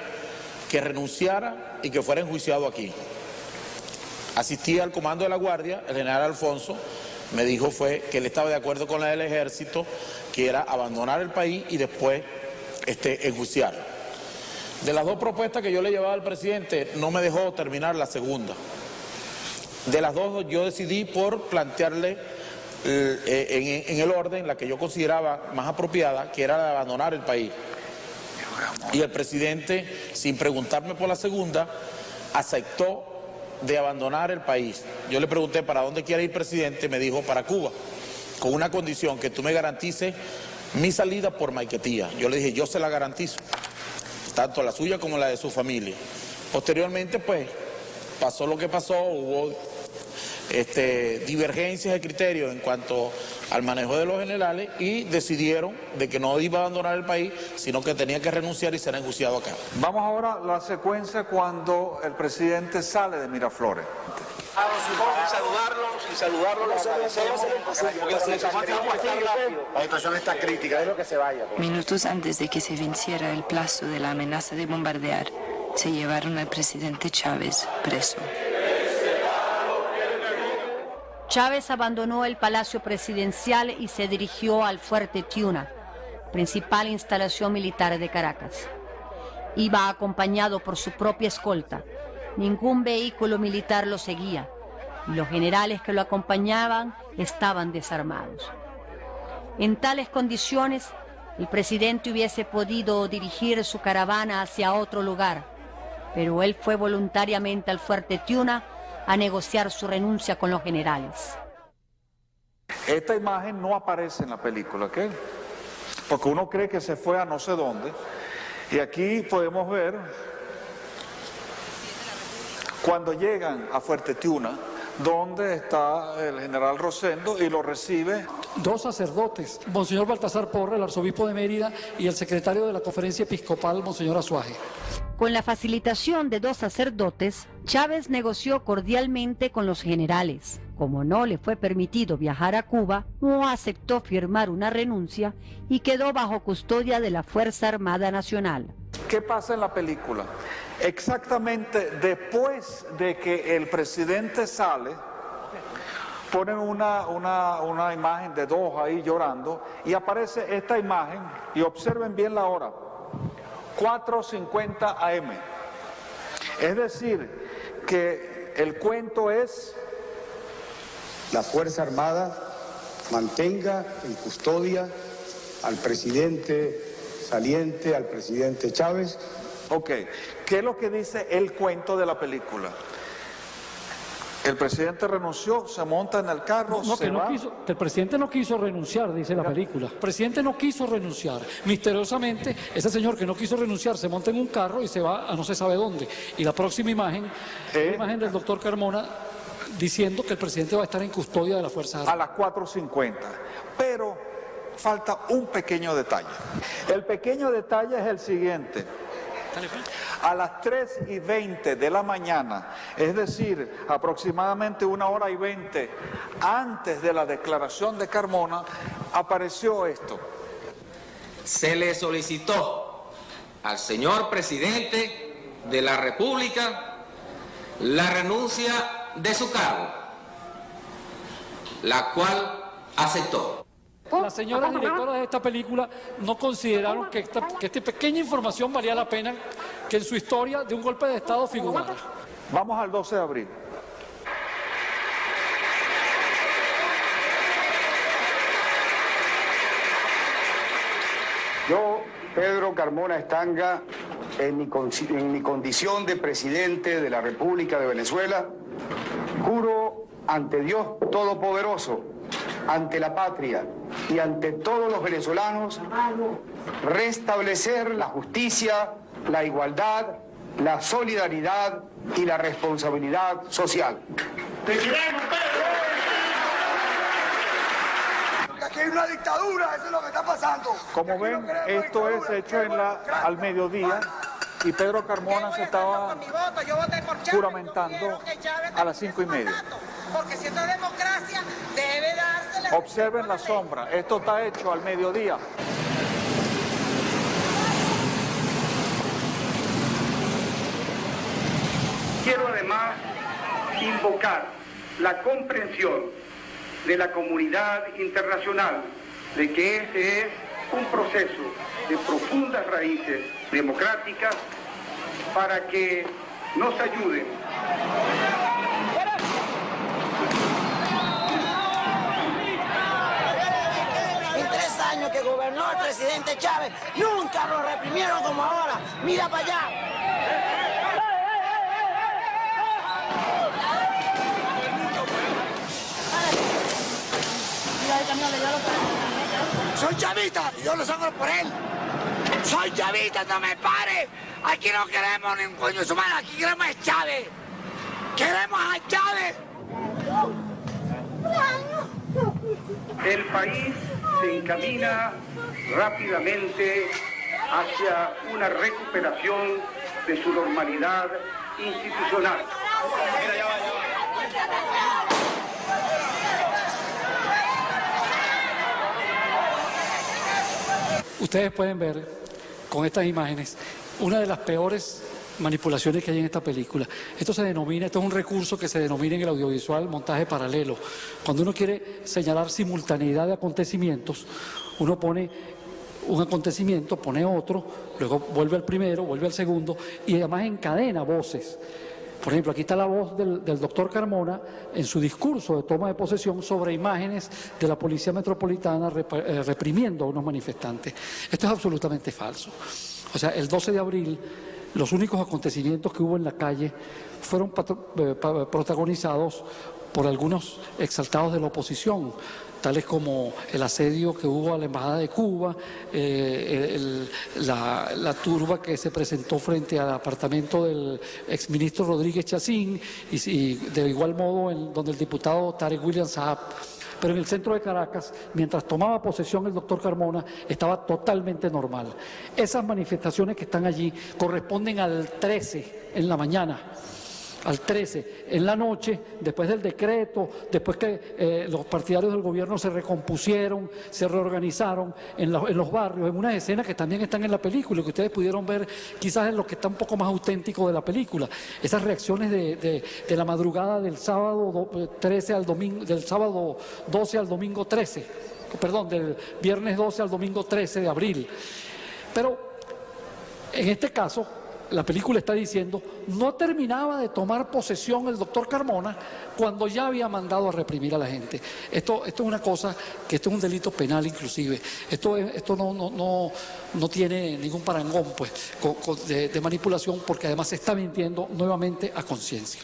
que renunciara y que fuera enjuiciado aquí. Asistí al comando de la Guardia, el general Alfonso me dijo que él estaba de acuerdo con la del ejército, que era abandonar el país y después enjuiciarlo. De las 2 propuestas que yo le llevaba al presidente, no me dejó terminar la segunda. De las 2 yo decidí por plantearle en el orden la que yo consideraba más apropiada, que era la de abandonar el país. Y el presidente, sin preguntarme por la segunda, aceptó de abandonar el país. Yo le pregunté, ¿para dónde quiere ir, presidente? Me dijo, para Cuba, con una condición, que tú me garantices mi salida por Maiquetía. Yo le dije, yo se la garantizo, tanto la suya como la de su familia. Posteriormente, pues, pasó lo que pasó, hubo divergencias de criterios en cuanto al manejo de los generales, y decidieron de que no iba a abandonar el país, sino que tenía que renunciar y ser enjuiciado acá. Vamos ahora a la secuencia cuando el presidente sale de Miraflores. La situación está crítica, es lo que se vaya. Minutos antes de que se venciera el plazo de la amenaza de bombardear, se llevaron al presidente Chávez preso. Chávez abandonó el Palacio Presidencial y se dirigió al Fuerte Tiuna, principal instalación militar de Caracas. Iba acompañado por su propia escolta. Ningún vehículo militar lo seguía, y los generales que lo acompañaban estaban desarmados. En tales condiciones, el presidente hubiese podido dirigir su caravana hacia otro lugar, pero él fue voluntariamente al Fuerte Tiuna a negociar su renuncia con los generales. Esta imagen no aparece en la película, ¿ok? Porque uno cree que se fue a no sé dónde. Y aquí podemos ver cuando llegan a Fuerte Tiuna, donde está el general Rosendo, y lo recibe 2 sacerdotes, Monseñor Baltasar Porra, el arzobispo de Mérida, y el secretario de la Conferencia Episcopal, Monseñor Azuaje. Con la facilitación de 2 sacerdotes, Chávez negoció cordialmente con los generales. Como no le fue permitido viajar a Cuba, no aceptó firmar una renuncia y quedó bajo custodia de la Fuerza Armada Nacional. ¿Qué pasa en la película? Exactamente después de que el presidente sale, ponen una imagen de 2 ahí llorando, y aparece esta imagen, y observen bien la hora, 4:50 AM. Es decir, que el cuento es: la Fuerza Armada mantenga en custodia al presidente saliente, al presidente Chávez. Ok, ¿qué es lo que dice el cuento de la película? El presidente renunció, se monta en el carro, se va. Que el presidente no quiso renunciar, dice la película. El presidente no quiso renunciar. Misteriosamente, ese señor que no quiso renunciar se monta en un carro y se va a no se sabe dónde. Y la próxima imagen, la imagen del doctor Carmona diciendo que el presidente va a estar en custodia de la Fuerza Armada. A las 4:50. Pero falta un pequeño detalle. El pequeño detalle es el siguiente. A las 3:20 de la mañana, es decir, aproximadamente 1:20 antes de la declaración de Carmona, apareció esto. Se le solicitó al señor presidente de la República la renuncia de su cargo, la cual aceptó. Las señoras directoras de esta película no consideraron que esta pequeña información valía la pena que en su historia de un golpe de Estado figurara. Vamos al 12 de abril. Yo, Pedro Carmona Estanga, en mi condición de presidente de la República de Venezuela, juro ante Dios Todopoderoso, ante la patria y ante todos los venezolanos, restablecer la justicia, la igualdad, la solidaridad y la responsabilidad social. ¡Te queremos, Pedro! Aquí hay una dictadura, eso es lo que está pasando. Como ven, esto es hecho al mediodía y Pedro Carmona se estaba juramentando a las 5:30. Porque si esto es democracia, debe darse... Observen la sombra, esto está hecho al mediodía. Quiero además invocar la comprensión de la comunidad internacional de que este es un proceso de profundas raíces democráticas para que nos ayuden. En 3 años que gobernó el presidente Chávez, nunca lo reprimieron como ahora. Mira para allá. Soy chavista y yo lo sangro por él. Soy chavista, no me pare. Aquí no queremos ningún coño su madre, aquí queremos a Chávez. Queremos a Chávez. El país se encamina rápidamente hacia una recuperación de su normalidad institucional. Ustedes pueden ver con estas imágenes una de las peores manipulaciones que hay en esta película. Esto es un recurso que se denomina en el audiovisual montaje paralelo. Cuando uno quiere señalar simultaneidad de acontecimientos, uno pone un acontecimiento, pone otro, luego vuelve al primero, vuelve al segundo y además encadena voces. Por ejemplo, aquí está la voz del doctor Carmona en su discurso de toma de posesión sobre imágenes de la Policía Metropolitana reprimiendo a unos manifestantes. Esto es absolutamente falso. O sea, el 12 de abril, los únicos acontecimientos que hubo en la calle fueron protagonizados por algunos exaltados de la oposición, tales como el asedio que hubo a la Embajada de Cuba, la turba que se presentó frente al apartamento del exministro Rodríguez Chacín y de igual modo donde el diputado Tarek William Saab. Pero en el centro de Caracas, mientras tomaba posesión el doctor Carmona, estaba totalmente normal. Esas manifestaciones que están allí corresponden al 13 en la mañana. Al 13, en la noche, después del decreto, después que los partidarios del gobierno se recompusieron, se reorganizaron en los barrios, en unas escenas que también están en la película y que ustedes pudieron ver quizás en lo que está un poco más auténtico de la película. Esas reacciones de la madrugada del sábado 13 al domingo, del sábado 12 al domingo 13, perdón, del viernes 12 al domingo 13 de abril. Pero En este caso, la película está diciendo, no terminaba de tomar posesión el doctor Carmona cuando ya había mandado a reprimir a la gente. Esto es una cosa, que esto es un delito penal inclusive. Esto no tiene ningún parangón pues, de manipulación, porque además se está mintiendo nuevamente a conciencia.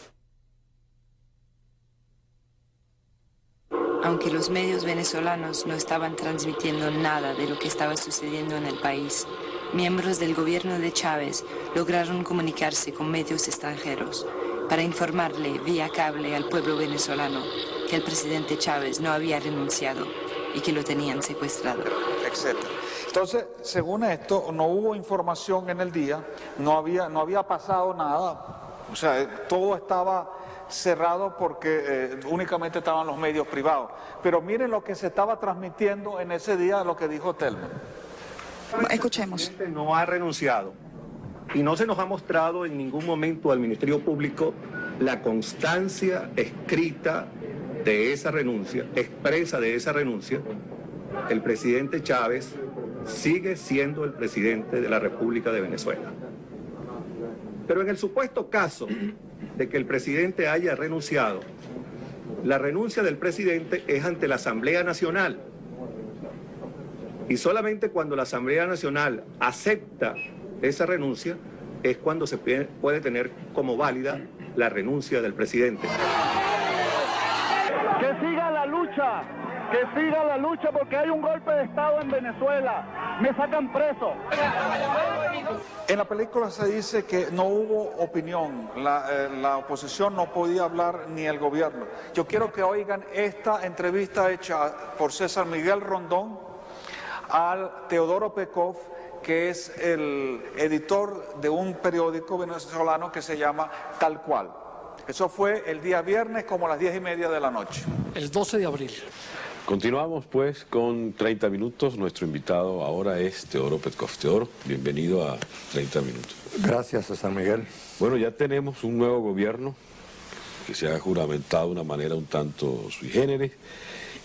Aunque los medios venezolanos no estaban transmitiendo nada de lo que estaba sucediendo en el país, miembros del gobierno de Chávez lograron comunicarse con medios extranjeros para informarle vía cable al pueblo venezolano que el presidente Chávez no había renunciado y que lo tenían secuestrado, etc. Entonces, según esto, no hubo información en el día, no había pasado nada, o sea, todo estaba cerrado porque únicamente estaban los medios privados. Pero miren lo que se estaba transmitiendo en ese día, lo que dijo Telman. Escuchemos. El presidente no ha renunciado y no se nos ha mostrado en ningún momento al Ministerio Público la constancia escrita de esa renuncia, expresa de esa renuncia. El presidente Chávez sigue siendo el presidente de la República de Venezuela. Pero en el supuesto caso de que el presidente haya renunciado, la renuncia del presidente es ante la Asamblea Nacional. Y solamente cuando la Asamblea Nacional acepta esa renuncia es cuando se puede tener como válida la renuncia del presidente. Que siga la lucha porque hay un golpe de Estado en Venezuela. Me sacan preso. En la película se dice que no hubo opinión, la oposición no podía hablar ni el gobierno. Yo quiero que oigan esta entrevista hecha por César Miguel Rondón al Teodoro Pekov, que es el editor de un periódico venezolano que se llama Tal Cual. Eso fue el día viernes como a las 10:30 de la noche. El 12 de abril. Continuamos pues con 30 minutos. Nuestro invitado ahora es Teodoro Petkov. Teodoro, bienvenido a 30 minutos. Gracias, César Miguel. Bueno, ya tenemos un nuevo gobierno que se ha juramentado de una manera un tanto sui generis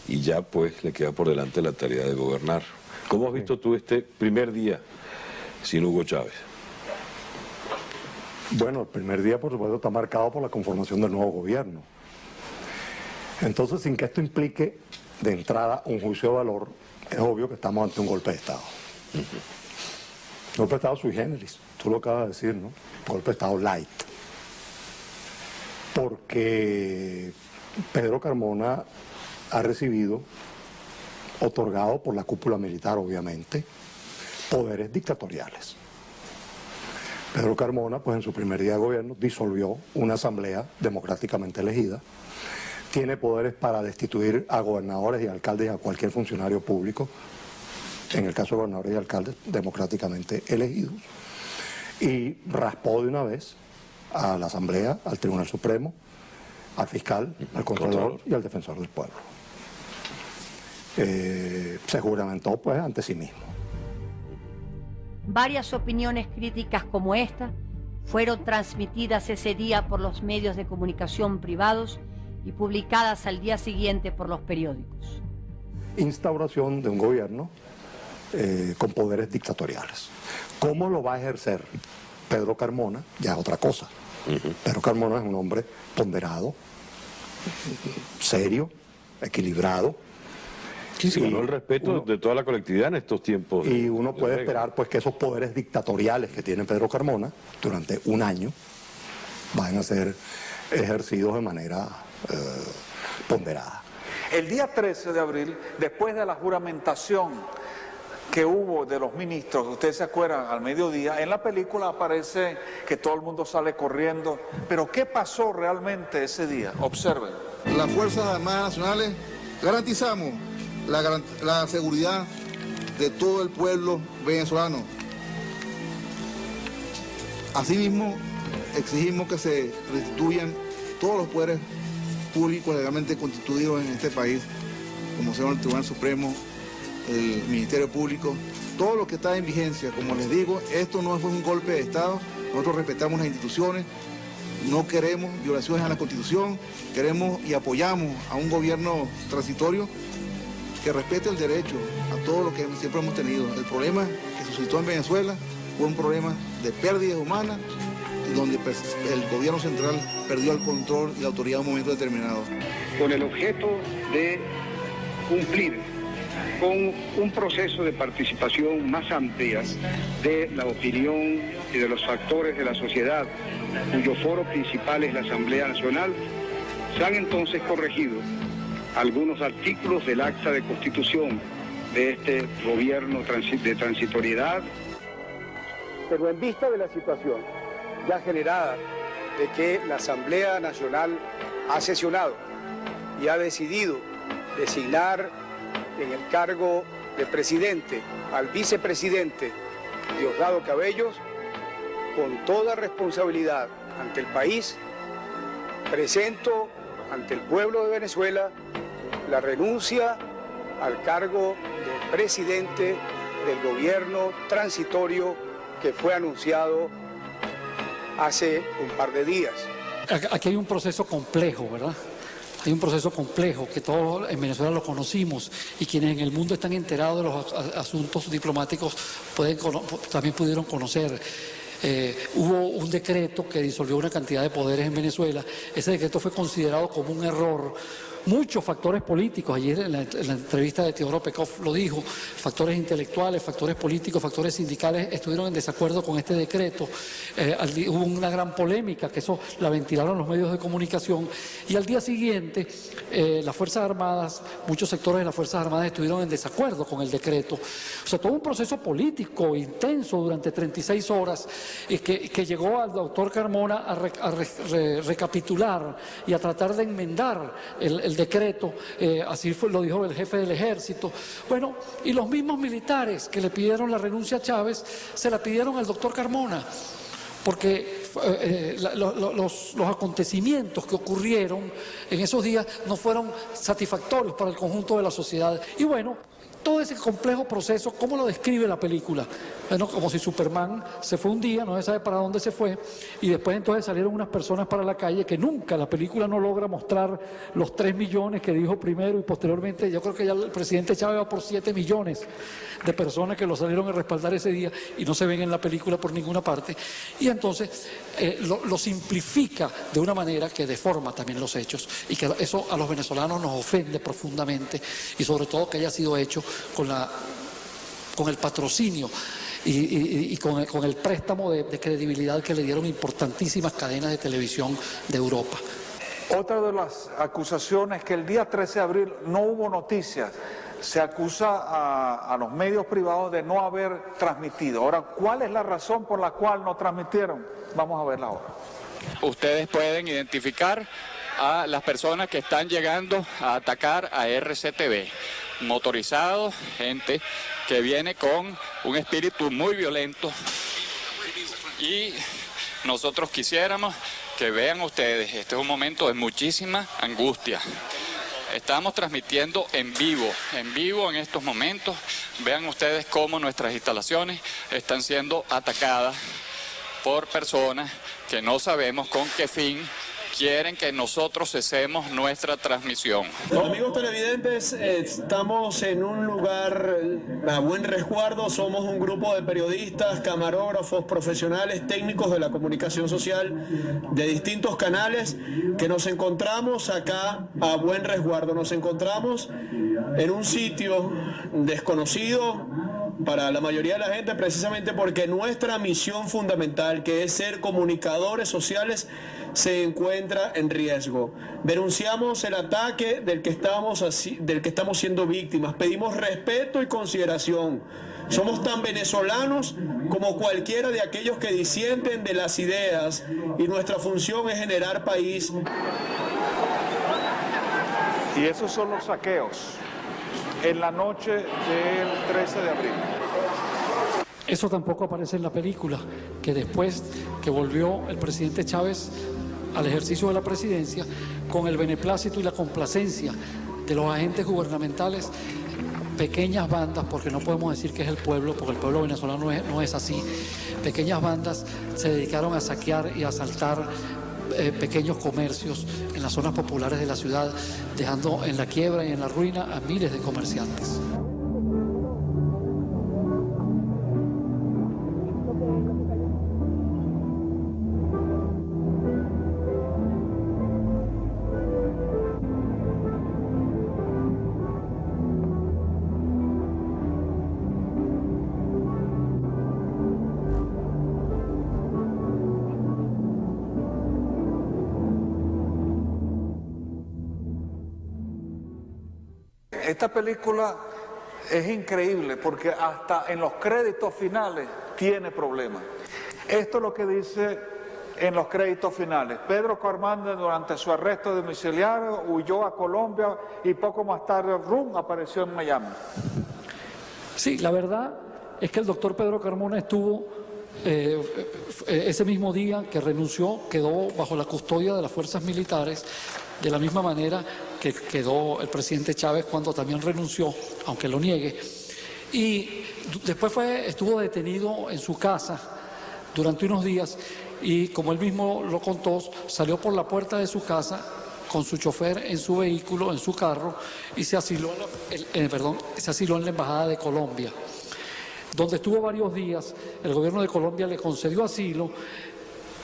y ya pues le queda por delante la tarea de gobernar. ¿Cómo has visto tú este primer día sin Hugo Chávez? Bueno, el primer día, por supuesto, está marcado por la conformación del nuevo gobierno. Entonces, sin que esto implique de entrada un juicio de valor, es obvio que estamos ante un golpe de Estado. Un golpe de Estado sui generis, tú lo acabas de decir, ¿no? Un golpe de Estado light. Porque Pedro Carmona ha recibido, otorgado por la cúpula militar, obviamente, poderes dictatoriales. Pedro Carmona, pues en su primer día de gobierno, disolvió una asamblea democráticamente elegida, tiene poderes para destituir a gobernadores y alcaldes y a cualquier funcionario público, en el caso de gobernadores y alcaldes democráticamente elegidos, y raspó de una vez a la Asamblea, al Tribunal Supremo, al fiscal, al Contralor y al Defensor del Pueblo. Se juramentó pues ante sí mismo. Varias opiniones críticas como esta fueron transmitidas ese día por los medios de comunicación privados y publicadas al día siguiente por los periódicos. Instauración de un gobierno con poderes dictatoriales. ¿Cómo lo va a ejercer Pedro Carmona? Ya es otra cosa. Pedro Carmona es un hombre ponderado, serio, equilibrado. Sí, se ganó el respeto de toda la colectividad en estos tiempos. Y uno puede esperar pues que esos poderes dictatoriales que tiene Pedro Carmona durante un año van a ser ejercidos de manera ponderada. El día 13 de abril, después de la juramentación que hubo de los ministros, ustedes se acuerdan, al mediodía, en la película aparece que todo el mundo sale corriendo, pero ¿qué pasó realmente ese día? Observen. Las Fuerzas Armadas Nacionales garantizamos la seguridad de todo el pueblo venezolano. Asimismo, exigimos que se restituyan todos los poderes públicos legalmente constituidos en este país, como son el Tribunal Supremo, el Ministerio Público, todo lo que está en vigencia. Como les digo, esto no fue un golpe de Estado, nosotros respetamos las instituciones, no queremos violaciones a la Constitución, queremos y apoyamos a un gobierno transitorio que respete el derecho a todo lo que siempre hemos tenido. El problema que suscitó en Venezuela fue un problema de pérdidas humanas, donde el gobierno central perdió el control y la autoridad en un momento determinado. Con el objeto de cumplir con un proceso de participación más amplia de la opinión y de los factores de la sociedad, cuyo foro principal es la Asamblea Nacional, se han entonces corregido algunos artículos del acta de constitución de este gobierno de transitoriedad. Pero en vista de la situación ya generada de que la Asamblea Nacional ha sesionado y ha decidido designar en el cargo de presidente al vicepresidente Diosdado Cabellos, con toda responsabilidad ante el país, presento ante el pueblo de Venezuela la renuncia al cargo de presidente del gobierno transitorio que fue anunciado hace un par de días. Aquí hay un proceso complejo, ¿verdad? Hay un proceso complejo que todos en Venezuela lo conocimos y quienes en el mundo están enterados de los asuntos diplomáticos también pudieron conocer. Hubo un decreto que disolvió una cantidad de poderes en Venezuela. Ese decreto fue considerado como un error. Muchos factores políticos, ayer en la entrevista de Teodoro Pekov lo dijo, factores intelectuales, factores políticos, factores sindicales estuvieron en desacuerdo con este decreto. Hubo una gran polémica, que eso la ventilaron los medios de comunicación, y al día siguiente las Fuerzas Armadas, muchos sectores de las Fuerzas Armadas estuvieron en desacuerdo con el decreto. O sea, todo un proceso político intenso durante 36 horas que llegó al doctor Carmona a recapitular y a tratar de enmendar el decreto, así lo dijo el jefe del ejército. Bueno, y los mismos militares que le pidieron la renuncia a Chávez, se la pidieron al doctor Carmona, porque los acontecimientos que ocurrieron en esos días no fueron satisfactorios para el conjunto de la sociedad. Y bueno, todo ese complejo proceso, ¿cómo lo describe la película? Bueno, como si Superman se fue un día, no se sabe para dónde se fue, y después entonces salieron unas personas para la calle que nunca, la película no logra mostrar los 3 millones que dijo primero y posteriormente. Yo creo que ya el presidente Chávez va por 7 millones de personas que lo salieron a respaldar ese día y no se ven en la película por ninguna parte. Y entonces lo simplifica de una manera que deforma también los hechos, y que eso a los venezolanos nos ofende profundamente, y sobre todo que haya sido hecho con el patrocinio y con el préstamo de credibilidad que le dieron importantísimas cadenas de televisión de Europa. Otra de las acusaciones es que el día 13 de abril no hubo noticias. Se acusa a los medios privados de no haber transmitido. Ahora, ¿cuál es la razón por la cual no transmitieron? Vamos a verla ahora. Ustedes pueden identificar a las personas que están llegando a atacar a RCTV. Motorizados, gente que viene con un espíritu muy violento, y nosotros quisiéramos que vean ustedes, este es un momento de muchísima angustia. Estamos transmitiendo en vivo en estos momentos. Vean ustedes cómo nuestras instalaciones están siendo atacadas por personas que no sabemos con qué fin quieren que nosotros cesemos nuestra transmisión. Amigos televidentes, estamos en un lugar a buen resguardo. Somos un grupo de periodistas, camarógrafos, profesionales, técnicos de la comunicación social de distintos canales, que nos encontramos acá a buen resguardo. Nos encontramos en un sitio desconocido para la mayoría de la gente, precisamente porque nuestra misión fundamental, que es ser comunicadores sociales, se encuentra en riesgo. Denunciamos el ataque del que estamos siendo víctimas. Pedimos respeto y consideración. Somos tan venezolanos como cualquiera de aquellos que disienten de las ideas, y nuestra función es generar país. Y esos son los saqueos en la noche del 13 de abril. Eso tampoco aparece en la película, que después que volvió el presidente Chávez al ejercicio de la presidencia, con el beneplácito y la complacencia de los agentes gubernamentales, pequeñas bandas, porque no podemos decir que es el pueblo, porque el pueblo venezolano no es así, pequeñas bandas se dedicaron a saquear y a asaltar pequeños comercios en las zonas populares de la ciudad, dejando en la quiebra y en la ruina a miles de comerciantes. Esta película es increíble porque hasta en los créditos finales tiene problemas. Esto es lo que dice en los créditos finales. Pedro Carmona, durante su arresto domiciliario, huyó a Colombia y poco más tarde, apareció en Miami. Sí, la verdad es que el doctor Pedro Carmona estuvo ese mismo día que renunció, quedó bajo la custodia de las fuerzas militares, de la misma manera que quedó el presidente Chávez cuando también renunció, aunque lo niegue. Y después estuvo detenido en su casa durante unos días y, como él mismo lo contó, salió por la puerta de su casa con su chofer en su vehículo, en su carro, y se asiló en la Embajada de Colombia, donde estuvo varios días. El gobierno de Colombia le concedió asilo,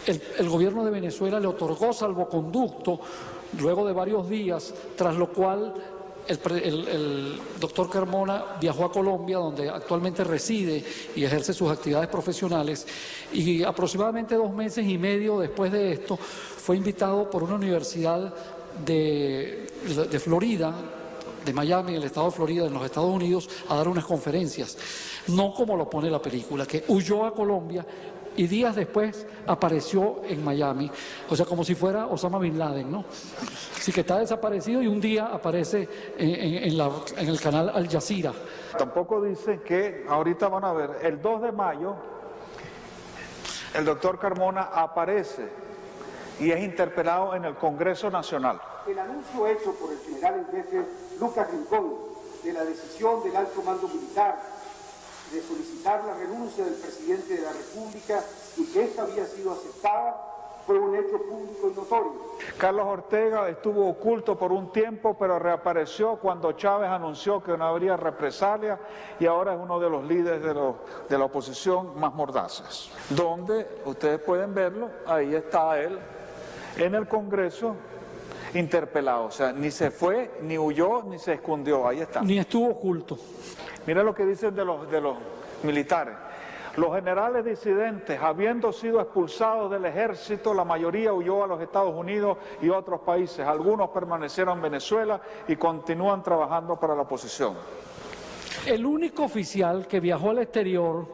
el gobierno de Venezuela le otorgó salvoconducto luego de varios días, tras lo cual el doctor Carmona viajó a Colombia, donde actualmente reside y ejerce sus actividades profesionales, y aproximadamente 2 meses y medio después de esto fue invitado por una universidad de Florida, de Miami, en el estado de Florida, en los Estados Unidos, a dar unas conferencias. No como lo pone la película, que huyó a Colombia y días después apareció en Miami, o sea, como si fuera Osama Bin Laden, ¿no? Así que está desaparecido y un día aparece en el canal Al Jazeera. Tampoco dicen que, ahorita van a ver, el 2 de mayo, el doctor Carmona aparece y es interpelado en el Congreso Nacional. El anuncio hecho por el general en jefe Lucas Rincón de la decisión del alto mando militar de solicitar la renuncia del presidente de la República y que esta había sido aceptada fue un hecho público y notorio. Carlos Ortega estuvo oculto por un tiempo, pero reapareció cuando Chávez anunció que no habría represalia y ahora es uno de los líderes de la oposición más mordaces. Donde ustedes pueden verlo, ahí está él en el Congreso interpelado, o sea, ni se fue, ni huyó, ni se escondió, ahí está. Ni estuvo oculto. Mira lo que dicen de los militares. Los generales disidentes, habiendo sido expulsados del ejército, la mayoría huyó a los Estados Unidos y otros países. Algunos permanecieron en Venezuela y continúan trabajando para la oposición. El único oficial que viajó al exterior,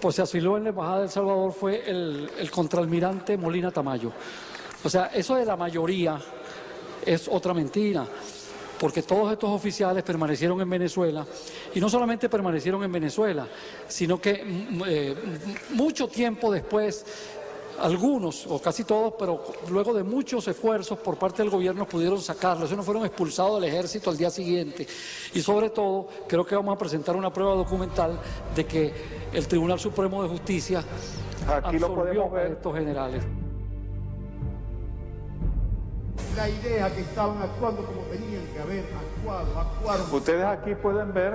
pues se asiló en la Embajada de El Salvador, fue el contraalmirante Molina Tamayo. O sea, eso de la mayoría es otra mentira, porque todos estos oficiales permanecieron en Venezuela, y no solamente permanecieron en Venezuela, sino que mucho tiempo después, algunos, o casi todos, pero luego de muchos esfuerzos por parte del gobierno pudieron sacarlos. Ellos no fueron expulsados del ejército al día siguiente. Y sobre todo, creo que vamos a presentar una prueba documental de que el Tribunal Supremo de Justicia absolvió a estos generales. La idea que estaban actuando como tenían que haber actuaron. Ustedes aquí pueden ver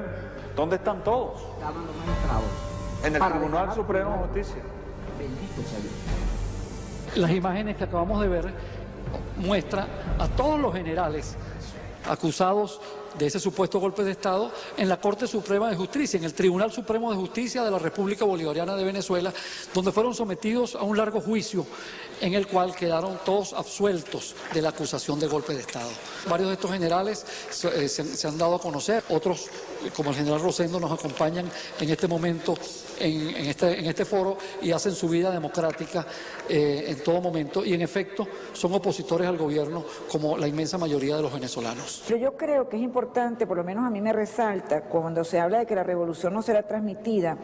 dónde están todos. Estaban los magistrados. En el Tribunal Supremo de Justicia. Bendito sea Dios. Las imágenes que acabamos de ver muestran a todos los generales acusados de ese supuesto golpe de Estado en la Corte Suprema de Justicia, en el Tribunal Supremo de Justicia de la República Bolivariana de Venezuela, donde fueron sometidos a un largo juicio en el cual quedaron todos absueltos de la acusación de golpe de Estado. Varios de estos generales se han dado a conocer, otros, como el general Rosendo, nos acompañan en este momento en este foro y hacen su vida democrática en todo momento, y en efecto son opositores al gobierno como la inmensa mayoría de los venezolanos. Pero yo creo que es importante, por lo menos a mí me resalta, cuando se habla de que la revolución no será transmitida,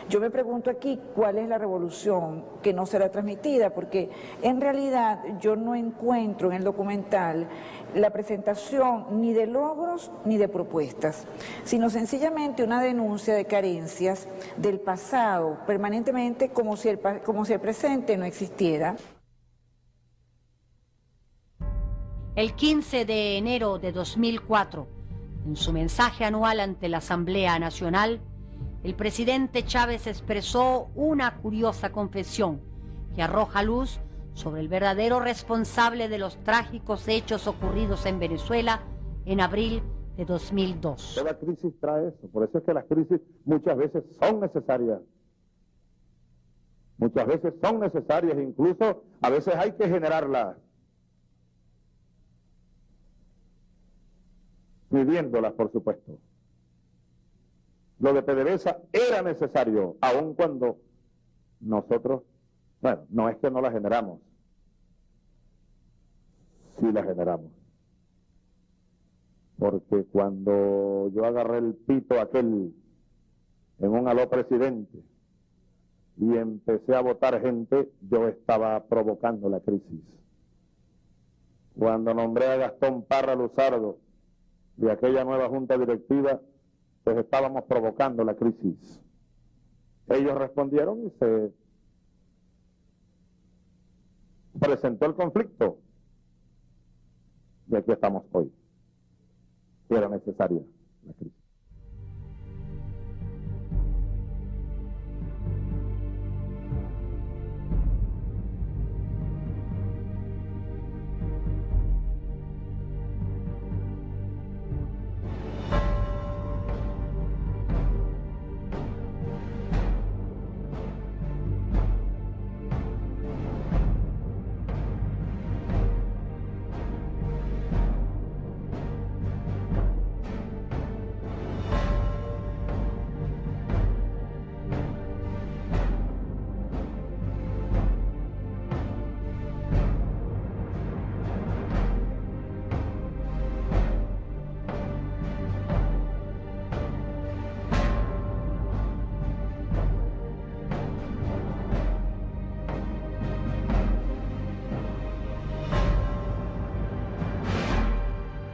yo me pregunto aquí cuál es la revolución que no será transmitida, porque en realidad yo no encuentro en el documental la presentación ni de logros ni de propuestas, sino sencillamente una denuncia de carencias del pasado, permanentemente como si el presente no existiera. El 15 de enero de 2004, en su mensaje anual ante la Asamblea Nacional, el presidente Chávez expresó una curiosa confesión que arroja luz sobre el verdadero responsable de los trágicos hechos ocurridos en Venezuela en abril de 2002. Toda crisis trae eso, por eso es que las crisis muchas veces son necesarias. Muchas veces son necesarias, incluso a veces hay que generarlas. pidiéndolas, por supuesto. Lo de PDVSA era necesario, aun cuando nosotros, bueno, no es que no la generamos, sí la generamos. Porque cuando yo agarré el pito aquel en un aló presidente y empecé a votar gente, yo estaba provocando la crisis. Cuando nombré a Gastón Parra Luzardo de aquella nueva junta directiva, pues estábamos provocando la crisis. Ellos respondieron y se presentó el conflicto. Y aquí estamos hoy. Era necesaria la crisis.